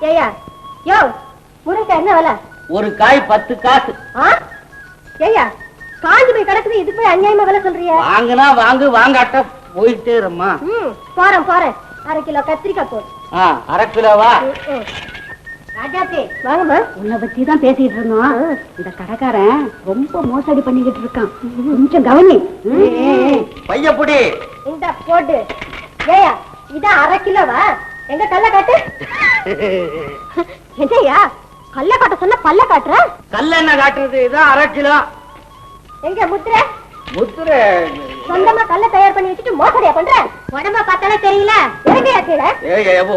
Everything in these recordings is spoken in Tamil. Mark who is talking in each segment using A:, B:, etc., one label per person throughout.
A: ஏயா யோ முருங்கை என்ன விலை?
B: ஒரு காய் 10 காசு.
A: ஏயா காஞ்சி போய் கிடக்குது, இது போய் அநியாயமா விலை சொல்றிய?
B: வாங்கினா வாங்கு, வாங்காட்ட போயிட்டே இருமா.
A: போறேன் 1/2 கிலோ கத்திரிக்காய் போடு.
B: 1/2 கிலோவா?
A: ராஜாத்தி வாங்கம்மா. உன்னை பத்தி தான் பேசிட்டு இருந்தோம். இந்த கடைக்காரன் ரொம்ப மோசடி பண்ணிக்கிட்டு இருக்கான், கொஞ்சம் கவனி.
B: பையப்புடி
A: இந்த போட்டு. ஏயா இதான் 1/2 கிலோவா? எங்க கல்ல காட்டு. என்னையா கல்ல காட்ட சொன்ன பல்ல காட்டுற?
B: கல்ல என்ன காட்டுறது? இதான் 1/2 கிலோ.
A: எங்க முத்திரை?
B: முத்திரை
A: சொந்தமா கல்ல தயார் பண்ணி வச்சுட்டு மோசடியா பண்ற? உடம்ப பார்த்தாலே தெரியல. இறங்கியா கீழே?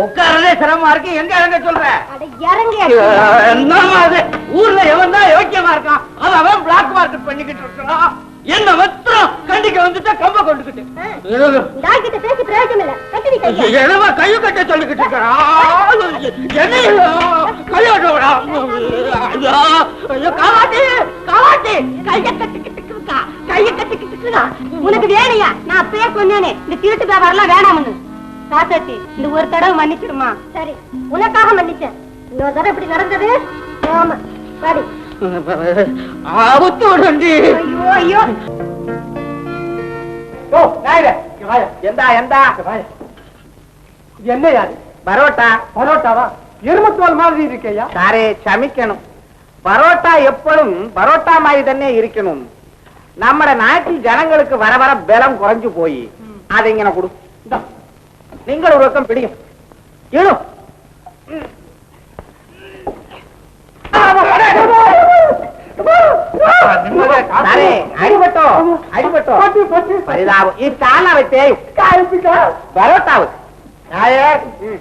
B: உட்காரதே சிரமமா இருக்கு, எங்க இறங்க சொல்ற?
A: அட இறங்கியா.
B: என்னமா அது? ஊர்ல எவன் தான் யோக்கியமா இருக்கான், அவன் பிளாக் மார்க்கெட் பண்ணிக்கிட்டு இருக்கான். என்ன மத்திரம் கண்டிக்க வந்துட்டா கம்ப கொண்டுகிட்டு
A: கிட்ட பேசி பிரயோஜனம் இல்ல. கட்டி
B: கைய கட்ட சொல்லிக்கிட்டு
A: உனக்கு வேணையா? நான் அப்பயே சொன்னேனே இந்த திருட்டு வியாபாரம் வேணாம்னு. சாத்தாச்சி இந்த ஒரு தடவை மன்னிச்சிருமா? சரி உனக்காக மன்னிச்சேன். இன்னொரு தடவை இப்படி நடந்தது. ஆமா சரி. ஐயோ ஐயோ
B: என்ன பரோட்டா? பரோட்டாவா? எருமத்தோல் மாதிரி இருக்கையா? சாரே சமைக்கணும். பரோட்டா எப்பளும் பரோட்டா மாதிரி தானே இருக்கணும். நம்ம நாட்டில் ஜனங்களுக்கு வர வர பலம் குறைஞ்சு போய் அதை இங்க கொடு. நீங்கள் ஒரு பக்கம் பிடிக்கும். இடும்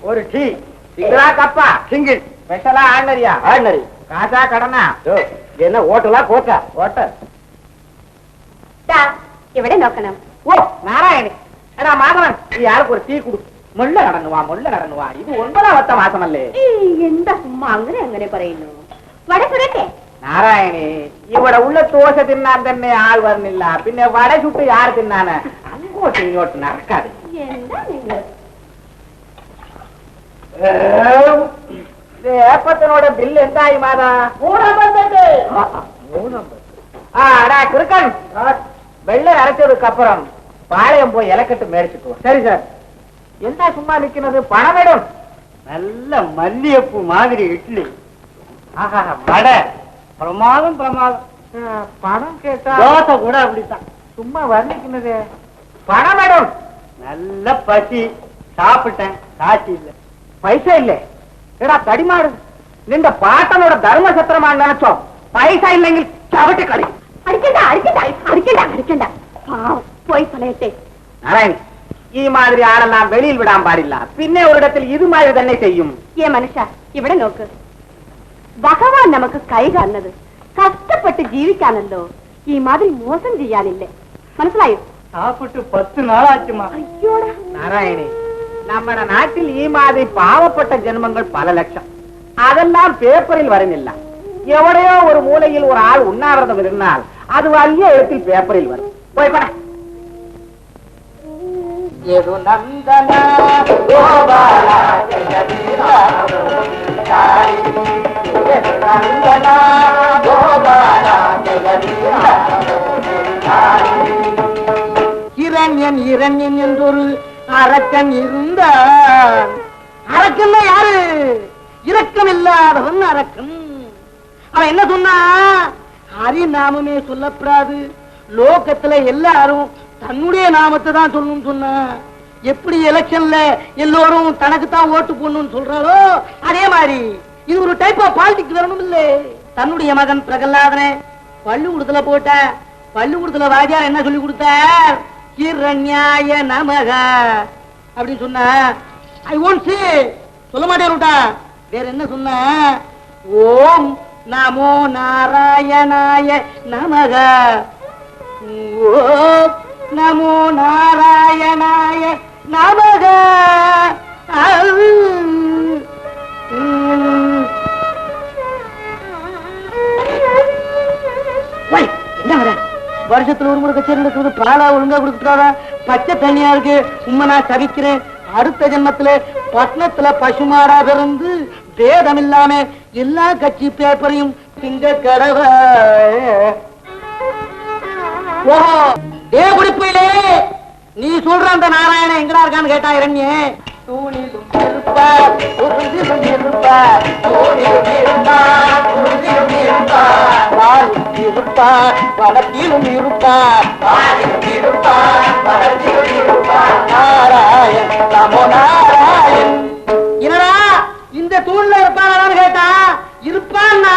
B: ஒரு டீ கப்பா சிங்கிள் ஸ்பெஷலா ஆர்டினரியா? ஆர்டினரி. காசா கடனா? என்ன ஹோட்டலா கோட்டா? ஹோட்டல்.
A: ഇവിടെ നോക്കണം.
B: ஓ நாராயணி, எடா மாதவன், யாருக்கு ஒரு டீ கொடு. മുള്ള കടന്നുവാ, മുള്ള കടന്നുവാ. ഇത് 9ാമത്തെ മാസമല്ലേ?
A: എന്താ സുമ്മാ അങ്ങനെ പറയുന്നു? വടക്കുരട്ടെ
B: നാരായണി, ഇവിടെ ഉള്ള ദോശ തിന്നാൻ തന്നെ ആൾ വരുന്നില്ല, പിന്നെ വട ചുട്ട് യാർ തിന്നാന്? അങ്ങോട്ട് ഇങ്ങോട്ട് നടക്കാതെ. ഏപ്പത്തിനോട് ബില്ല് എന്തായി മാതാ? 350. கிருக்கன், வெள்ளை அரைச்சதுக்கு அப்புறம் பாளையம் போய் இலக்கட்டு மேடிச்சுட்டு வா. சரி சார். என்ன சும்மா நிக்கிறது? பணம் வேணும். நல்ல மல்லிகைப்பூ மாதிரி இட்லி. ஆஹா, வடை பிரமாதம் பிரமாதம். பணம் கேட்டா தோசை கூட அப்படித்தான். சும்மா வர்ணிக்கிறது. பணம் வேணும். நல்ல பசி. சாப்பிட்டேன், காட்சி இல்லை, பைசா இல்லை. ஏடா தடிமாடு, நின்ற பாட்டனோட தர்ம சத்திரமான்னு நினைச்சோம். பைசா இல்லைங்க சவட்டு கடை.
A: அடிக்கண்டா அடிக்கண்டா அடிக்கண்டா அடிக்கண்டா. போய் சொல்லிட்டே.
B: நாராயணி, ഈ മാതിരി ആളെല്ലാം വെളിയിൽ വിടാൻ പാടില്ല. പിന്നെ ഒരിടത്തിൽ ഇതുമാതിരി തന്നെ ചെയ്യും.
A: ഏ മനുഷ്യ, ഇവിടെ നോക്ക്. ഭഗവാൻ നമുക്ക് കൈ കാണുന്നത് കഷ്ടപ്പെട്ട് ജീവിക്കാനല്ലോ. ഈ മാതിരി മോശം ചെയ്യാനില്ലേ? മനസ്സിലായോ?
B: சாப்பிட்டு 10 நாளாச்சுமா.
A: അയ്യോടാ
B: നാരായണി, നമ്മുടെ നാട്ടിൽ ഈ മാതിരി പാവപ്പെട്ട ജന്മങ്ങൾ പല ലക്ഷം. അതെല്ലാം പേപ്പറിൽ വരുന്നില്ല. എവിടെയോ ഒരു മൂലയിൽ ഒരു ആൾ ഉണ്ണാവിരതം ഇരുന്നാൽ അത് വലിയ എഴുത്തിൽ പേപ്പറിൽ വരും. പോയി പറ. യദുനന്ദന ഗോപാല യദുനന്ദന ഗോപാല இரண்யன் இரண்யன் என்றொரு அரக்கன் இருந்தான். அரக்கன் யாரு? இரக்கம் இல்லாதவன் அரக்கன். அவன் என்ன சொன்னா? ஹரி நாமமே சொல்லப்படாது, லோகத்துல எல்லாரும் தன்னுடைய நாமத்தை தான் சொல்லணும்னு சொன்ன. எப்படி எலெக்ஷன்ல எல்லோரும் தனக்கு தான் ஓட்டு போடணும்னு சொல்றாரோ அதே மாதிரி இது ஒரு டைப் ஆஃப் பாலிடிக்ஸ் வரணும். இல்ல, தன்னுடைய மகன் பிரகலாதனை பள்ளிக்கூடத்துல போட்ட. பள்ளிக்கூடத்துல வாத்தியார் என்ன சொல்லி கொடுத்தார்? ஹிரண்யாய நமக அப்படின்னு சொன்ன. ஐ ஒன்ட் சே, சொல்ல மாட்டேன்டா. வேற என்ன சொன்ன? ஓம் நமோ நாராயணாய நமக. ஓம் நமோ நாராயணாய நமக. என்ன வர? வருஷத்துல ஒரு முறை கச்சேரி நடக்கிறது. பாலா ஒழுங்கா கொடுத்துட்டாரா? பச்சை தண்ணியா இருக்கு. உண்மை நான் சபிக்கிறேன். அடுத்த ஜென்மத்துல பட்டணத்துல பசுமாடா பிறந்து பேதம் இல்லாம எல்லா கட்சி பேப்பரையும் திங்க கடவ குடிப்பிலே நீ சொல்ற அந்த நாராயணன் எங்கடா இருக்கான்னு கேட்டா இரண்யே தூணிலும் இருப்பார் உறுதியிலும் இருப்பார் தூணிலும் இருப்பார் உறுதியிலும் இருப்பார் வாயிலும் இருப்பார் வளத்திலும் இருப்பார் வாயிலும் இருப்பார் வளத்திலும் இருப்பார் நாராயண் நமோ நாராயண். என்னடா இந்த தூண்ல இருப்பாரான்னு கேட்டா இருப்பான்னா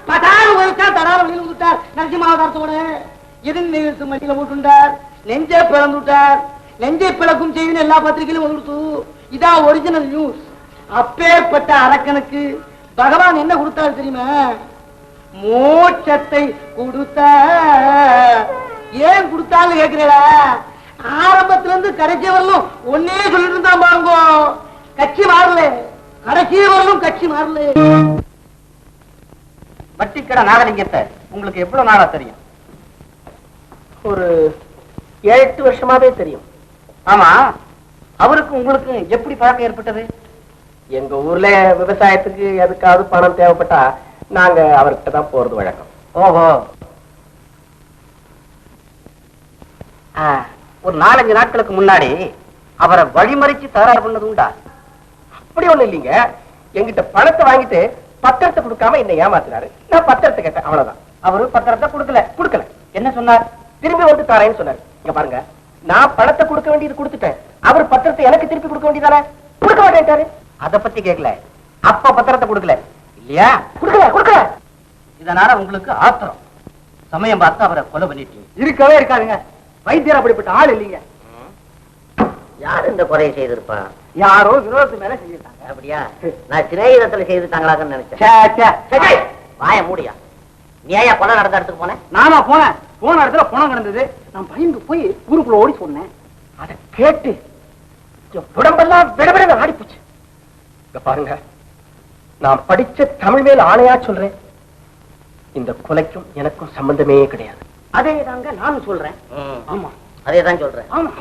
B: பதாறு ஒருக்கா தடார வெளியில் விட்டார் நரசிம்மாவதாரத்தோட எதிர் நிகழ்ச்சி மடியில போட்டுட்டார் நெஞ்சை பிளந்துட்டார் நெஞ்சை பிளக்கும் செய்தி எல்லா பத்திரிகையிலும் வந்துடுத்து. இதான் ஒரிஜினல் நியூஸ். அப்பேற்பட்ட அரக்கனுக்கு பகவான் என்ன கொடுத்தாரு தெரியுமா? மோட்சத்தை கொடுத்த. ஏன் கொடுத்தாலும் கேட்கிறா? ஆரம்பத்துல இருந்து கடைசி வரலும் ஒன்னே சொல்லிட்டு இருந்தா பாருங்க, கட்சி மாறல. கடைசி வரலும் கட்சி மாறல.
C: வட்டிக்கடை நாகலிங்கத்தை உங்களுக்கு எவ்வளவு நாளா தெரியும்?
B: ஒரு 7-8 வருஷமாவே தெரியும்.
C: ஆமா, அவருக்கு உங்களுக்கு எப்படி பழக்கம் ஏற்பட்டது?
B: எங்க ஊர்ல விவசாயத்துக்கு எதுக்காவது பணம் தேவைப்பட்டா நாங்க அவர்கிட்ட தான் போறது வழக்கம்.
C: ஓஹோ, ஒரு 4-5 நாட்களுக்கு முன்னாடி அவரை வழிமறிச்சு தகராறு பண்ணது உண்டா?
B: அப்படி ஒண்ணு இல்லைங்க. எங்கிட்ட பணத்தை வாங்கிட்டு பத்திரத்தை கொடுக்காம என்ன ஏமாத்தினாரு. நான் பத்திரத்தை கேட்டேன், அவ்வளவுதான்.
C: அவரு பத்திரத்தை கொடுக்கல. என்ன சொன்னார்?
B: திரும்பி வந்து தரேன்னு சொன்னாரு. இங்க பாருங்க, நான் பணத்தை கொடுக்க வேண்டியது கொடுத்துட்டேன். அவர் பத்திரத்தை எனக்கு திருப்பி கொடுக்க வேண்டியதானே? கொடுக்க மாட்டேன்ட்டாரு.
C: அத பத்தி கேட்கல, அப்ப பத்திரத்தை கொடுக்கல இல்லையா?
B: கொடுக்கல.
C: இதனால உங்களுக்கு ஆத்திரம். சமயம் பார்த்து அவரை கொலை பண்ணிட்டீங்க.
B: இருக்கவே இருக்காதுங்க. வைத்தியர் அப்படிப்பட்ட ஆள் இல்லைங்க.
D: யார் இந்த கொலையை செய்திருப்பா?
B: யாரோ விரோதத்து மேல செஞ்சிருக்காங்க.
D: அப்படியா? நான் சிநேகிதத்துல செய்துட்டாங்களான்னு நினைச்சேன். வாய மூடியா? நீ ஏன் கொலை நடந்த இடத்துக்கு போனேன்?
B: நானா போனேன். போன இடத்துல பணம் கிடந்தது. நான் பயந்து போய் ஊருக்குள்ள ஓடி சொன்னேன். அதை கேட்டு உடம்பெல்லாம் விடவிட ஆடி போச்சு. இங்க பாருங்க, நான் படிச்ச தமிழ் மேல் ஆணையா சொல்றேன், இந்த கொலைக்கும் எனக்கும் சம்பந்தமே கிடையாது. அதே தாங்க நானும் சொல்றேன்.
D: ஆமா, அதேதான் சொல்றேன்.
B: ஆமா.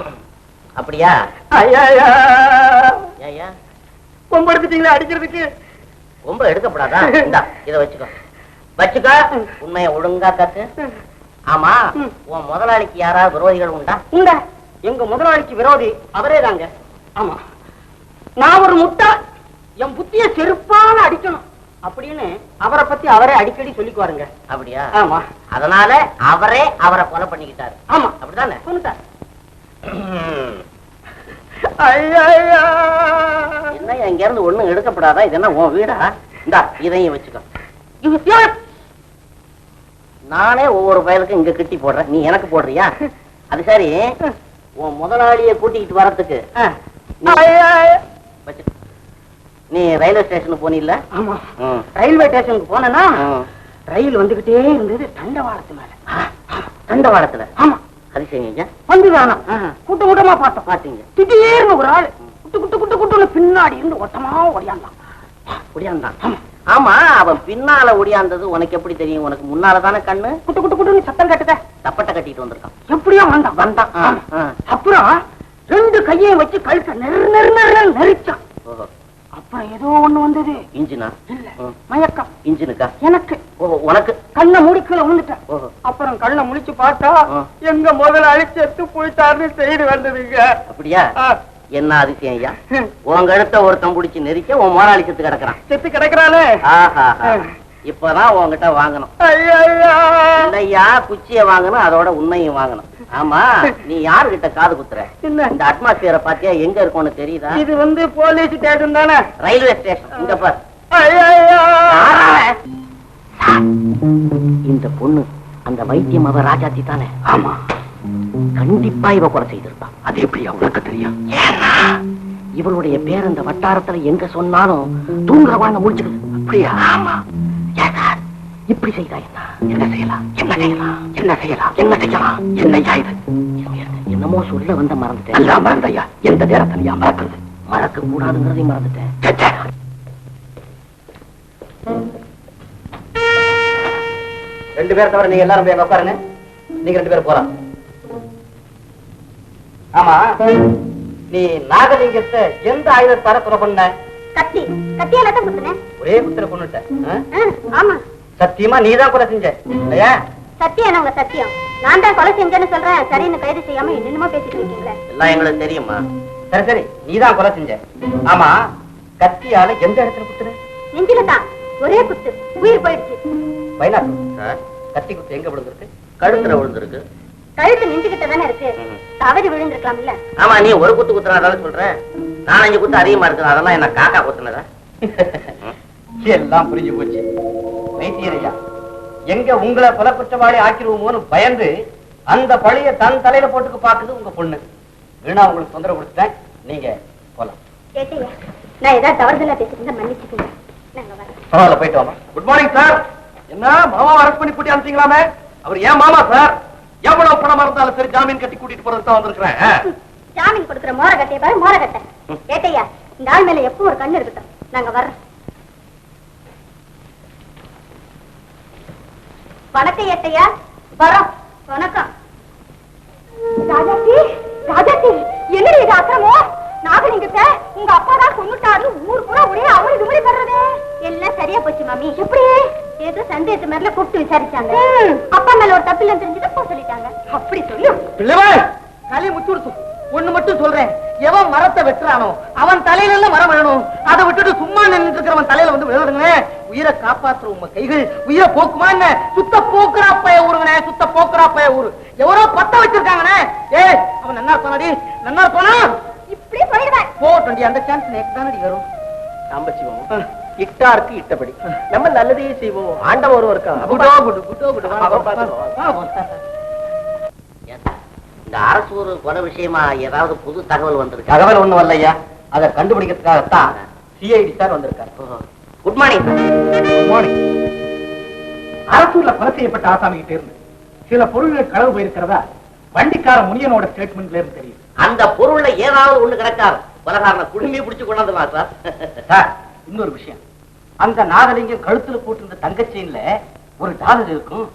D: அப்படியா?
B: ஐயா, கொம்பு எடுத்துட்டீங்களா அடிக்கிறதுக்கு?
D: ரொம்ப எடுக்கப்படாதா? இந்தா, இத வச்சுக்கோ. உண்மையை ஒழுங்கா கத்து. ஆமா, உன் முதலாளிக்கு யாராவது விரோதிகள் உண்டா?
B: உண்டா? எங்க முதலாளிக்கு விரோதி அவரே தாங்க. ஆமா, நான் ஒரு முட்டா, என் புத்திய செருப்பால அடிக்கணும் அப்படின்னு அவரை பத்தி அவரே அடிக்கடி சொல்லிக்குவாருங்க.
D: அப்படியா?
B: ஆமா.
D: அதனால அவரை கொலை பண்ணிக்கிட்டாரு.
B: ஆமா,
D: அப்படித்தானே?
B: சொல்லிட்டாரு.
D: என்ன இங்க இருந்து ஒண்ணும் எடுக்கப்படாதா? இது என்ன உன் வீடா? இந்தா, இதையும் வச்சுக்கோ. நானே ஒவ்வொரு பயலுக்கும் இங்க கட்டி போடுறேன், நீ எனக்கு போடுறியா? அது சரி, உன் முதலாளிய கூட்டிக்கிட்டு வரதுக்கு நீ ரயில்வே ஸ்டேஷனுக்கு போனில்ல?
B: ஆமா, ரயில்வே ஸ்டேஷனுக்கு போனா ரயில் வந்துகிட்டே இருந்தது தண்டவாளத்து மேல.
D: தண்டவாளத்துல?
B: ஆமா.
D: அது சரிங்க.
B: வந்துதானா கூட்ட கூட்டமா பார்த்தோம்.
D: பாத்தீங்க?
B: திடீர்னு ஒரு ஆளு குட்டு பின்னாடி இருந்து ஒட்டமா ஒடியாந்தான்.
D: ஆமா, அவன் பின்னால ஒடியாந்தது உனக்கு எப்படி தெரியும்? உனக்கு முன்னால தானே கண்ணு.
B: குட்டு சத்தம் கட்டுத.
D: தப்பட்டை கட்டிட்டு வந்திருக்கான்.
B: எப்படியா வந்தான். அப்புறம் 2 கையை வச்சு கழுத்த நெரிச்சான். அப்புறம் ஏதோ ஒண்ணு வந்தது.
D: இன்ஜினா?
B: இல்ல, மயக்கம்.
D: இன்ஜினுக்கா?
B: எனக்கு.
D: உனக்கு?
B: கண்ணை முடிக்கல விழுந்துட்டேன். அப்புறம் கண்ணை முடிச்சு பார்த்தா எங்க முதலாளி செத்து போயிட்டாருன்னு செய்தி வந்ததுங்க.
D: அப்படியா? என்ன அதிசயம் ஐயா? உங்க இடத்த ஒருத்தன் பிடிச்சு நெரிக்க உன் முதலாளி செத்து கிடக்குறான்.
B: செத்து கிடக்குறானே.
D: இப்பதான் உங்ககிட்ட வாங்கணும் இல்லையா? குச்சிய வாங்கணும், அதோட உண்மையும் வாங்கணும். ஆமா, நீ யாருகிட்ட காது குத்துற? இந்த அட்மாஸ்பியரை பாத்தியா? எங்க இருக்கும்னு தெரியுதா?
B: இது வந்து போலீஸ் ஸ்டேஷன் தானே?
D: Railway station. இங்க பாரு. இந்த பொண்ணு அந்த வைத்தியம் அவ ராஜாத்தி தானே?
B: ஆமா.
D: கண்டிப்பா இவ கொலை செய்திருப்பா.
B: அது எப்படி அவளுக்கு தெரியும்?
D: இவளுடைய பேர் அந்த வட்டாரத்துல எங்க சொன்னாலும் தூங்குற குழந்தை முடிச்சுக்குது.
B: அப்படியா?
D: ஆமா. இப்படி செய்தா என்ன செய்யலாம்? என்னையா இது? என்னமோ சொல்ல வந்த மறந்துட்டேன்.
B: எல்லாம் மறந்தையா? எந்த நேரத்திலையா மறக்கிறது?
D: மறக்க கூடாதுங்கிறதையும் மறந்துட்டேன்.
C: ரெண்டு பேரை தவிர நீங்க எல்லாரும் போய் உட்காருங்க. நீங்க 2 பேரும் போலாம். ஆமா, நீ நாகலிங்கத்தை எந்த ஆயுதத்தால கொலை பண்ண?
A: கத்தி கத்தியால தான் குத்துனேன்.
C: ஒரே குத்துற கொண்டுட்ட.
A: ஆமா.
C: சத்தியமா நீதான் கொலை செஞ்ச இல்லையா?
A: சத்தியம் என்னங்க சத்தியம்? நான் தான் கொலை செஞ்சேன்னு சொல்றேன். சரின்னு கைது செய்யாம என்னென்னமோ பேசிட்டு இருக்கீங்களே.
D: எல்லாம் எங்களுக்கு தெரியுமா?
C: சரி சரி, நீதான் கொலை செஞ்ச. ஆமா, கத்தியால எந்த இடத்துல குத்துற?
A: நெஞ்சில தான் ஒரே குத்து, உயிர் போயிடுச்சு.
C: பைனாட்டு கத்தி குத்து எங்க விழுந்திருக்கு?
D: கழுத்துல விழுந்திருக்கு.
A: கழுத்து நெஞ்சுகிட்ட தானே இருக்கு, தவறி விழுந்திருக்கலாம் இல்ல?
D: ஆமா, நீ ஒரு குத்து குத்துனாதால சொல்றேன். 4-5 குத்து அதிகமா இருக்குது. அதெல்லாம் என்ன காக்கா குத்துனதா?
C: எல்லாம் புரிஞ்சு போச்சு. வைத்தியரையா, எங்க உங்களை கொலை குற்றவாளி ஆக்கிடுவோமோன்னு பயந்து அந்த பழிய தன் தலையில போட்டுக்கு பாக்குது உங்க பொண்ணு. வீணா உங்களுக்கு தொந்தரவு கொடுத்துட்டேன். நீங்க போலாம்.
A: கேட்டியா, நான் ஏதாவது தவறுதலா பேசிட்டு மன்னிச்சுக்கோங்க. நாங்க வரோம்.
C: பரவாயில்ல, போயிட்டு வாமா.
B: Good morning sir. என்ன மாமா அரெஸ்ட் பண்ணி கூட்டி அனுப்பிச்சீங்களாமே? அவர் ஏன் மாமா சார்? எவ்வளவு பணமா இருந்தாலும் சரி ஜாமீன் கட்டி கூட்டிட்டு போறதுக்கு தான் வந்திருக்கிறேன்.
A: ஜாமீன் கொடுக்குற மோர கட்டைய பாரு, மோர கட்டை. கேட்டையா, இந்த ஆள் மேல எப்போ ஒரு கண்ணு இருக்கட்டும். நாங்க வர்றோம். வணக்கம் ஏட்டையா. வரோம். வணக்கம். ராஜாத்தி, ராஜாத்தி, என்ன இது அக்கிரமம்? நாகலிங்கத்தை உங்க அப்பா தான் கொண்டுட்டாரு. ஊர் பூரா ஒரே அவரு விமரி பண்றதே. எல்லாம் சரியா போச்சு மாமி. எப்படி? ஏதோ சந்தேகத்து மேல கூப்பிட்டு விசாரிச்சாங்க. அப்பா மேல ஒரு தப்பு இல்லைன்னு தெரிஞ்சது போ சொல்லிட்டாங்க. அப்படி சொல்லு.
B: களி முச்சுடுச்சு. ஒண்ணு மட்டும் சொல்றேன், எவன் மரத்தை வெட்டுறானோ அவன் தலையில எல்லாம் மரம் வேணும். அதை விட்டுட்டு சும்மா நின்று இருக்கிறவன் தலையில வந்து விழுதுங்க. உயிரை காப்பாற்றுற உங்க கைகள் உயிரை போக்குமா என்ன? சுத்த போக்குறாப்பைய ஊருங்கண்ணே, சுத்த போக்குறாப்பைய ஊரு. எவரோ பத்த வச்சிருக்காங்கண்ணே. அவன் நன்னா இருப்பானடி, நன்னா இருப்பானா?
A: இப்படி போயிடுவேன்.
B: போட்டு அந்த சான்ஸ் நேக்கு தானடி வரும்.
C: சாம்பச்சிவம் இட்டாருக்கு இட்டபடி நம்ம நல்லதையே செய்வோம். ஆண்டவன் ஒரு இருக்கா.
D: இந்த அரசு ஒரு கொலை விஷயமா ஏதாவது புது தகவல் வந்திருக்கு?
C: தகவல் ஒண்ணும் வரலையா, அதை கண்டுபிடிக்கிறதுக்காகத்தான் சிஐடி சார் வந்திருக்காரு.
D: Good morning.
E: Good morning. அரசூர்ல கொலை செய்யப்பட்ட ஆசாமி கிட்ட இருந்து சில பொருள்கள் களவு போயிருக்கிறதா வண்டிக்கார முனியனோட ஸ்டேட்மெண்ட்ல இருந்து தெரியுது.
D: அந்த பொருள்ல ஏதாவது ஒண்ணு கிடைக்காது. கொலைகாரனை குடும்பி பிடிச்சு கொண்டாந்துலாம் சார்.
C: சார், இன்னொரு விஷயம், அந்த நாகலிங்கம் கழுத்துல போட்டிருந்த தங்கச்செயின்ல ஒரு டாலர் இருக்கும்.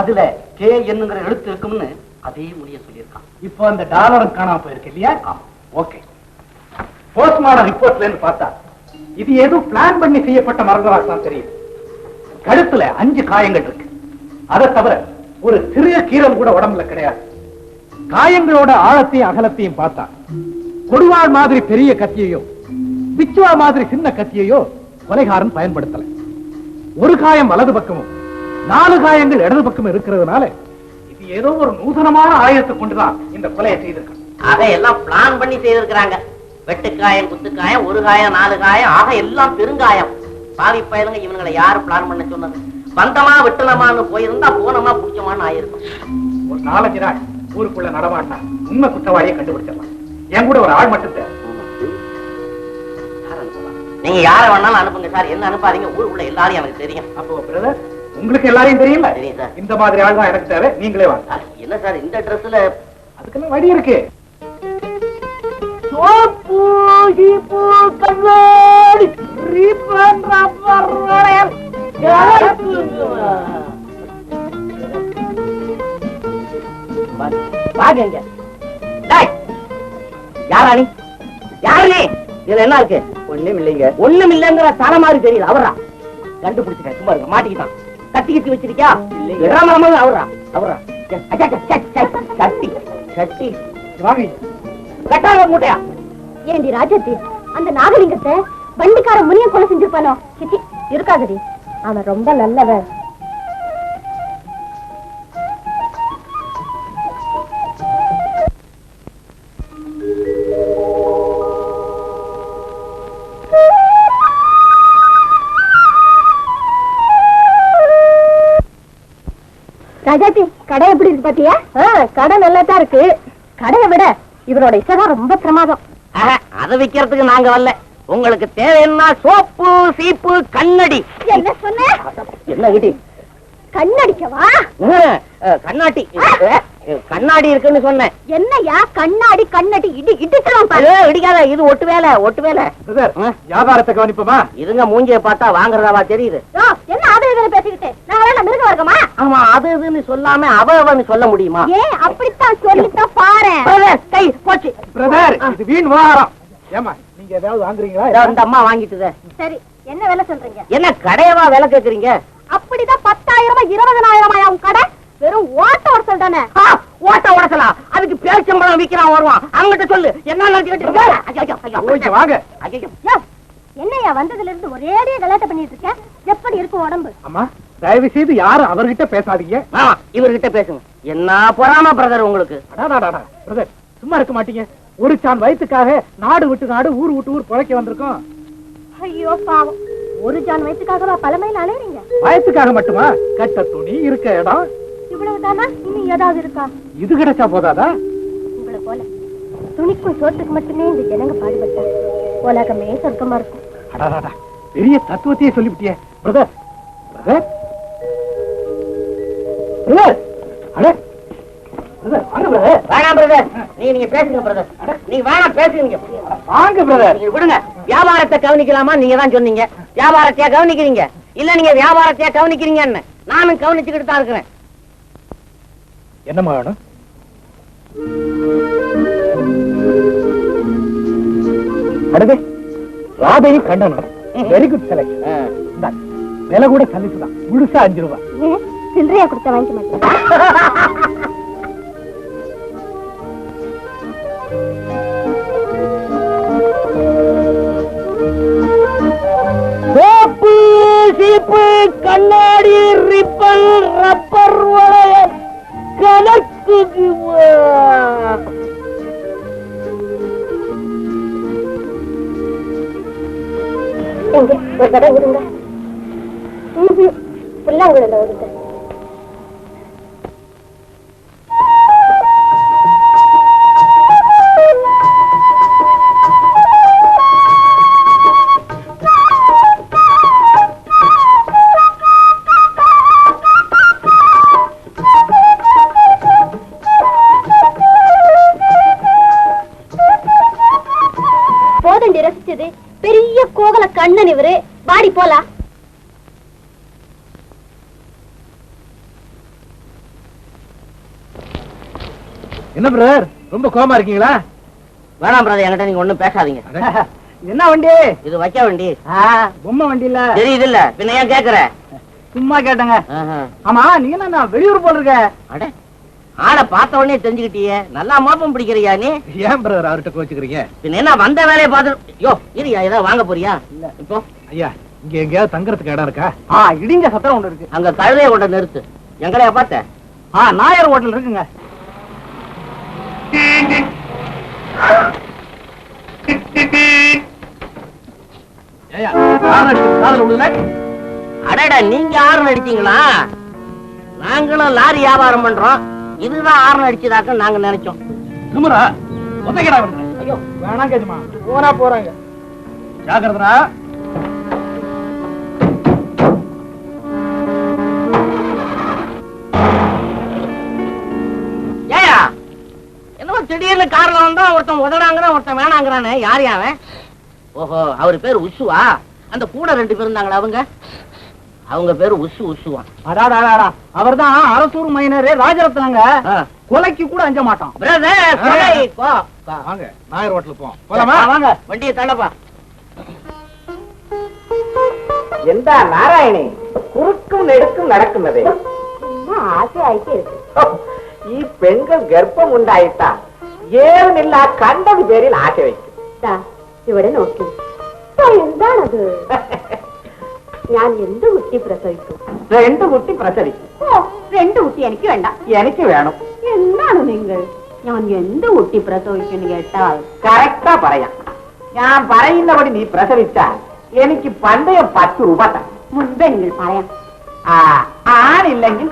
C: அதுல கே என்னங்கிற எழுத்து இருக்கும்னு அதே முடிய சொல்லியிருக்கான்.
E: இப்போ அந்த டாலரும் காணாம போயிருக்கு இல்லையா? ஓகே. போஸ்ட்மார்டம் ரிப்போர்ட்ல இருந்து பார்த்தா இது ஏதோ பிளான் பண்ணி செய்யப்பட்ட மரணமாக தான் தெரியுது. கழுத்துல 5 காயங்கள் இருக்கு. அதை தவிர ஒரு சிறிய கீரல் கூட உடம்புல கிடையாது. காயங்களோட ஆழத்தையும் அகலத்தையும் பார்த்தா கொடுவாள் மாதிரி பெரிய கத்தியையோ பிச்சுவா மாதிரி சின்ன கத்தியையோ கொலைகாரன் பயன்படுத்தல. ஒரு காயம் வலது பக்கமும் 4 காயங்கள் இடது பக்கமும் இருக்கிறதுனால இது ஏதோ ஒரு நூதனமான ஆயுதத்தை கொண்டுதான் இந்த கொலையை செய்திருக்காங்க.
D: ஆக எல்லாம் பிளான் பண்ணி செய்திருக்கிறாங்க. வெட்டுக்காயம், குத்துக்காயம், 1 காயம், 4 காயம், ஆக எல்லாம் பெருங்காயம். பாவி பயலுங்க, இவங்களை யாரு பிளான் பண்ண சொன்னது? வந்தமா வெட்டலமான்னு போயிருந்தா போனமா புடிச்சமான்னு ஆயிருக்கும்.
E: ஒரு 4-5 நாள் ஊருக்குள்ள நடமாட்டா உண்மை குற்றவாளியை கண்டுபிடிச்சிடலாம். என் கூட ஒரு ஆள் மட்டும் தேவை.
D: நீங்க யார வேணாலும் அனுப்புங்க சார், என்ன அனுப்பாதீங்க. ஊருக்குள்ள எல்லாரையும் எனக்கு தெரியும்.
E: அப்போ பிரதர், உங்களுக்கு எல்லாரையும் தெரியுமா?
D: தெரியும் சார்.
E: இந்த மாதிரி ஆள் தான் எனக்கு தேவை. நீங்களே வாங்க.
D: என்ன சார் இந்த ட்ரெஸ்ல?
E: அதுக்கெல்லாம் வழி இருக்கு.
D: யாராணி? யாரு? இதுல என்ன இருக்கு?
C: ஒண்ணும் இல்லைங்க.
D: ஒண்ணும் இல்லங்கிற தலை மாதிரி தெரியுது. அவரா கண்டுபிடிச்சிட்டேன். சும்மா இருக்க மாட்டிக்கிட்டான். கத்தி கத்தி வச்சிருக்கியா? அவரா அவரா சட்டி சட்டி
E: வாங்கி
D: கட்டாக மூட்டையா?
A: ஏண்டி ராஜாத்தி, அந்த நாகலிங்கத்தை வண்டிக்கார முனியன் கொலை செஞ்சிருப்பானோ? சிச்சி, இருக்காதடி. அவன் ரொம்ப நல்லவன். ராஜாத்தி, கடை எப்படி இருக்கு பாத்தியா? கடை நல்லா தான் இருக்கு. கடையை விட இவரோட இசைதான் ரொம்ப பிரமாதம்.
D: அதை விக்கிறதுக்கு நாங்க வரல. உங்களுக்கு தேவைன்னா சோப்பு, சீப்பு, கண்ணடி.
A: என்ன சொன்ன?
D: என்ன கிட்டி?
A: கண்ணடிக்கவா?
D: கண்ணாட்டி கண்ணாடி இருக்குன்னு சொன்னேன்.
A: என்னையா கண்ணாடி கண்ணடி இடி இடிக்கலாம் பாரு.
D: இடிக்காத, இது ஒட்டு வேலை, ஒட்டு வேலை.
E: வியாபாரத்தை கவனிப்போமா?
D: இருங்க, மூஞ்சிய பார்த்தா வாங்குறதாவா தெரியுது.
A: என்ன அது இதுன்னு பேசிக்கிட்டு நான் மிருக வர்க்கமா?
D: ஆமா, அது இதுன்னு சொல்லாம அவன்னு சொல்ல முடியுமா?
A: அப்படித்தான் சொல்லித்தான் பாரு.
D: கை போச்சு.
E: பிரதர், இது வீண் விவகாரம். ஏமா, நீங்க ஏதாவது வாங்குறீங்களா?
D: இந்த அம்மா வாங்கிட்டுதே.
A: சரி, என்ன விலை சொல்றீங்க?
D: என்ன கடையவா விலை கேக்குறீங்க?
A: அப்படிதான் 10,000 20,000 உன் கடை? வெறும் ஓட்ட உடசல் தானே?
D: ஓட்ட உடசலா? அதுக்கு பேச்சம்பழம் விக்கிறான் வருவான், அவங்கிட்ட சொல்லு. என்ன
E: வாங்க.
A: என்னையா வந்ததுல இருந்து ஒரேடியா கலாட்ட பண்ணிட்டு இருக்க? எப்படி இருக்கும் உடம்பு?
E: அம்மா தயவு செய்து யாரும் அவர்கிட்ட பேசாதீங்க.
D: இவர்கிட்ட பேசுங்க. என்ன பொறாம பிரதர் உங்களுக்கு?
E: பிரதர் சும்மா இருக்க மாட்டீங்க. ஒரு சான் வயிற்றுக்காக நாடு விட்டு நாடு ஊர் விட்டு ஊர் பொழைக்க வந்திருக்கோம்.
A: ஐயோ பாவம், ஒரு ஜான் வயிற்றுக்காகவா பல மைல் அலையறீங்க?
E: வயசுக்காக மட்டுமா? கட்ட துணி, இருக்க இடம்,
A: இவ்வளவுதானா? இன்னும் ஏதாவது இருக்கா?
E: இது கிடைச்சா போதாதா?
A: உங்களை போல துணிக்கும் சோத்துக்கு மட்டுமே இந்த ஜனங்க பாடுபட்டா உலகமே சொர்க்கமா இருக்கும்.
E: அடாடா, பெரிய தத்துவத்தையே சொல்லிவிட்டியே. பிரதர் பிரதர் பிரதர், அட பிரதர் வாங்க பிரதர்.
D: வேணாம் பிரதர், நீங்க பேசுங்க பிரதர். நீங்க வேணாம் பேசுங்க.
E: வாங்க பிரதர்.
D: நீங்க விடுங்க. வியாபாரத்தை கவனிக்கலாமா? நீங்க தான் சொன்னீங்க வியாபாரத்தையா கவனிக்கிறீங்க. இல்ல நீங்க வியாபாரத்தையா கவனிக்கிறீங்கன்னு நானும் கவனிச்சுக்கிட்டு தான் இருக்கிறேன்.
E: என்னம்மா வேணும்? அடுத்து ராதை கண்டனம். Very good select. விலை கூட சலிச்சுதான். முழுசா 5 ரூபாய்.
A: சில்லறையா கொடுத்த வாங்கிக்க மாட்டேன்.
D: சோப்பு, சீப்பு, கண்ணாடி, ரிப்பன், ரப்பர் வளையல், கணக்கு
A: ஒரு கடை விடுங்க. புல்லாங்குழல விடுங்க. போதண்டி ரசிச்சது பெரிய கோகல கண்ணன் இவரு. பாடி போலாம்.
E: என்ன பிரதர் ரொம்ப கோமா இருக்கீங்களா?
D: வேணாம் பிரதர், என்கிட்ட நீங்க ஒண்ணும் பேசாதீங்க.
E: என்ன வண்டி
D: இது வைக்க வண்டி.
E: பொம்மை வண்டி இல்ல.
D: தெரியுது இல்ல, பின்ன ஏன் கேக்குற?
E: சும்மா கேட்டங்க. ஆமா நீங்க என்ன வெளியூர் போல் இருக்க?
D: அட, ஆளை பார்த்த உடனே தெரிஞ்சுக்கிட்டியே. நல்லா மோப்பம் பிடிக்கிறியா நீ?
E: ஏன் பிரதர் அவர்கிட்ட கோச்சுக்கிறீங்க?
D: பின்ன என்ன வந்த வேலையை பார்த்து யோ இருயா, ஏதாவது வாங்க போறியா? இல்ல இப்போ
E: ஐயா இங்க எங்கேயாவது தங்கறதுக்கு இடம் இருக்கா? இடிஞ்ச சத்திரம் ஒண்ணு இருக்கு.
D: அங்க கழுதைய கொண்டு நிறுத்து. எங்களையா பார்த்த?
E: நாயர் ஹோட்டல் இருக்குங்க.
D: அடடா, நீங்க ஆறு அடிச்சீங்களா? நாங்களும் லாரி வியாபாரம் பண்றோம். இதுதான் ஆறு அடிச்சதாக்க நாங்க நினைச்சோம்.
E: ஐயோ வேணாம் கேஜமா, போனா போறாங்க. ஜாகிரதா.
D: ஏயா என்னமோ திடீர்னு கார்ல வந்தா ஒருத்தன் உதடாங்கிறான், ஒருத்தன் வேணாங்கிறானே. யார் யாவன்? ஓஹோ, அவரு பேரு உசுவா? அந்த கூட 2 பேர் இருந்தாங்களா, அவங்க பேரு உசுவா?
E: அவர் தான் அரசூர் மைனரே ராஜரத்னங்க. கொலைக்கு கூட அஞ்ச மாட்டான். வாங்க நாயர் ஹோட்டல் போலாமா?
D: வாங்க, வண்டியை தள்ளப்பா.
B: எந்த நாராயணி குறுக்கும் நெடுக்கும் நடக்குன்னதே
A: ஆசை ஆயிட்டே இருக்கு.
B: ഈ പെൺകൾ ഗർഭം ഉണ്ടായിട്ടാ ഏറുമില്ല കണ്ടത് പേരിൽ ആശ വയ്ക്കും.
A: ഇവിടെ നോക്കി എന്താണത്? ഞാൻ എന്ത് കുട്ടി പ്രസവിക്കും?
B: 2 കുട്ടി പ്രസവിക്കും.
A: 2 കുട്ടി എനിക്ക് വേണ്ട.
B: എനിക്ക് വേണം.
A: എന്താണ് നിങ്ങൾ? ഞാൻ എന്ത് കുട്ടി പ്രസവിക്കുന്നു കേട്ടാൽ
B: കറക്റ്റാ പറയാം. ഞാൻ പറയുന്നപടി നീ പ്രസവിച്ചാൽ എനിക്ക് പണ്ടയം 10 രൂപ തരാം.
A: മുൻപേ നിങ്ങൾ പറയാം.
B: ആണില്ലെങ്കിൽ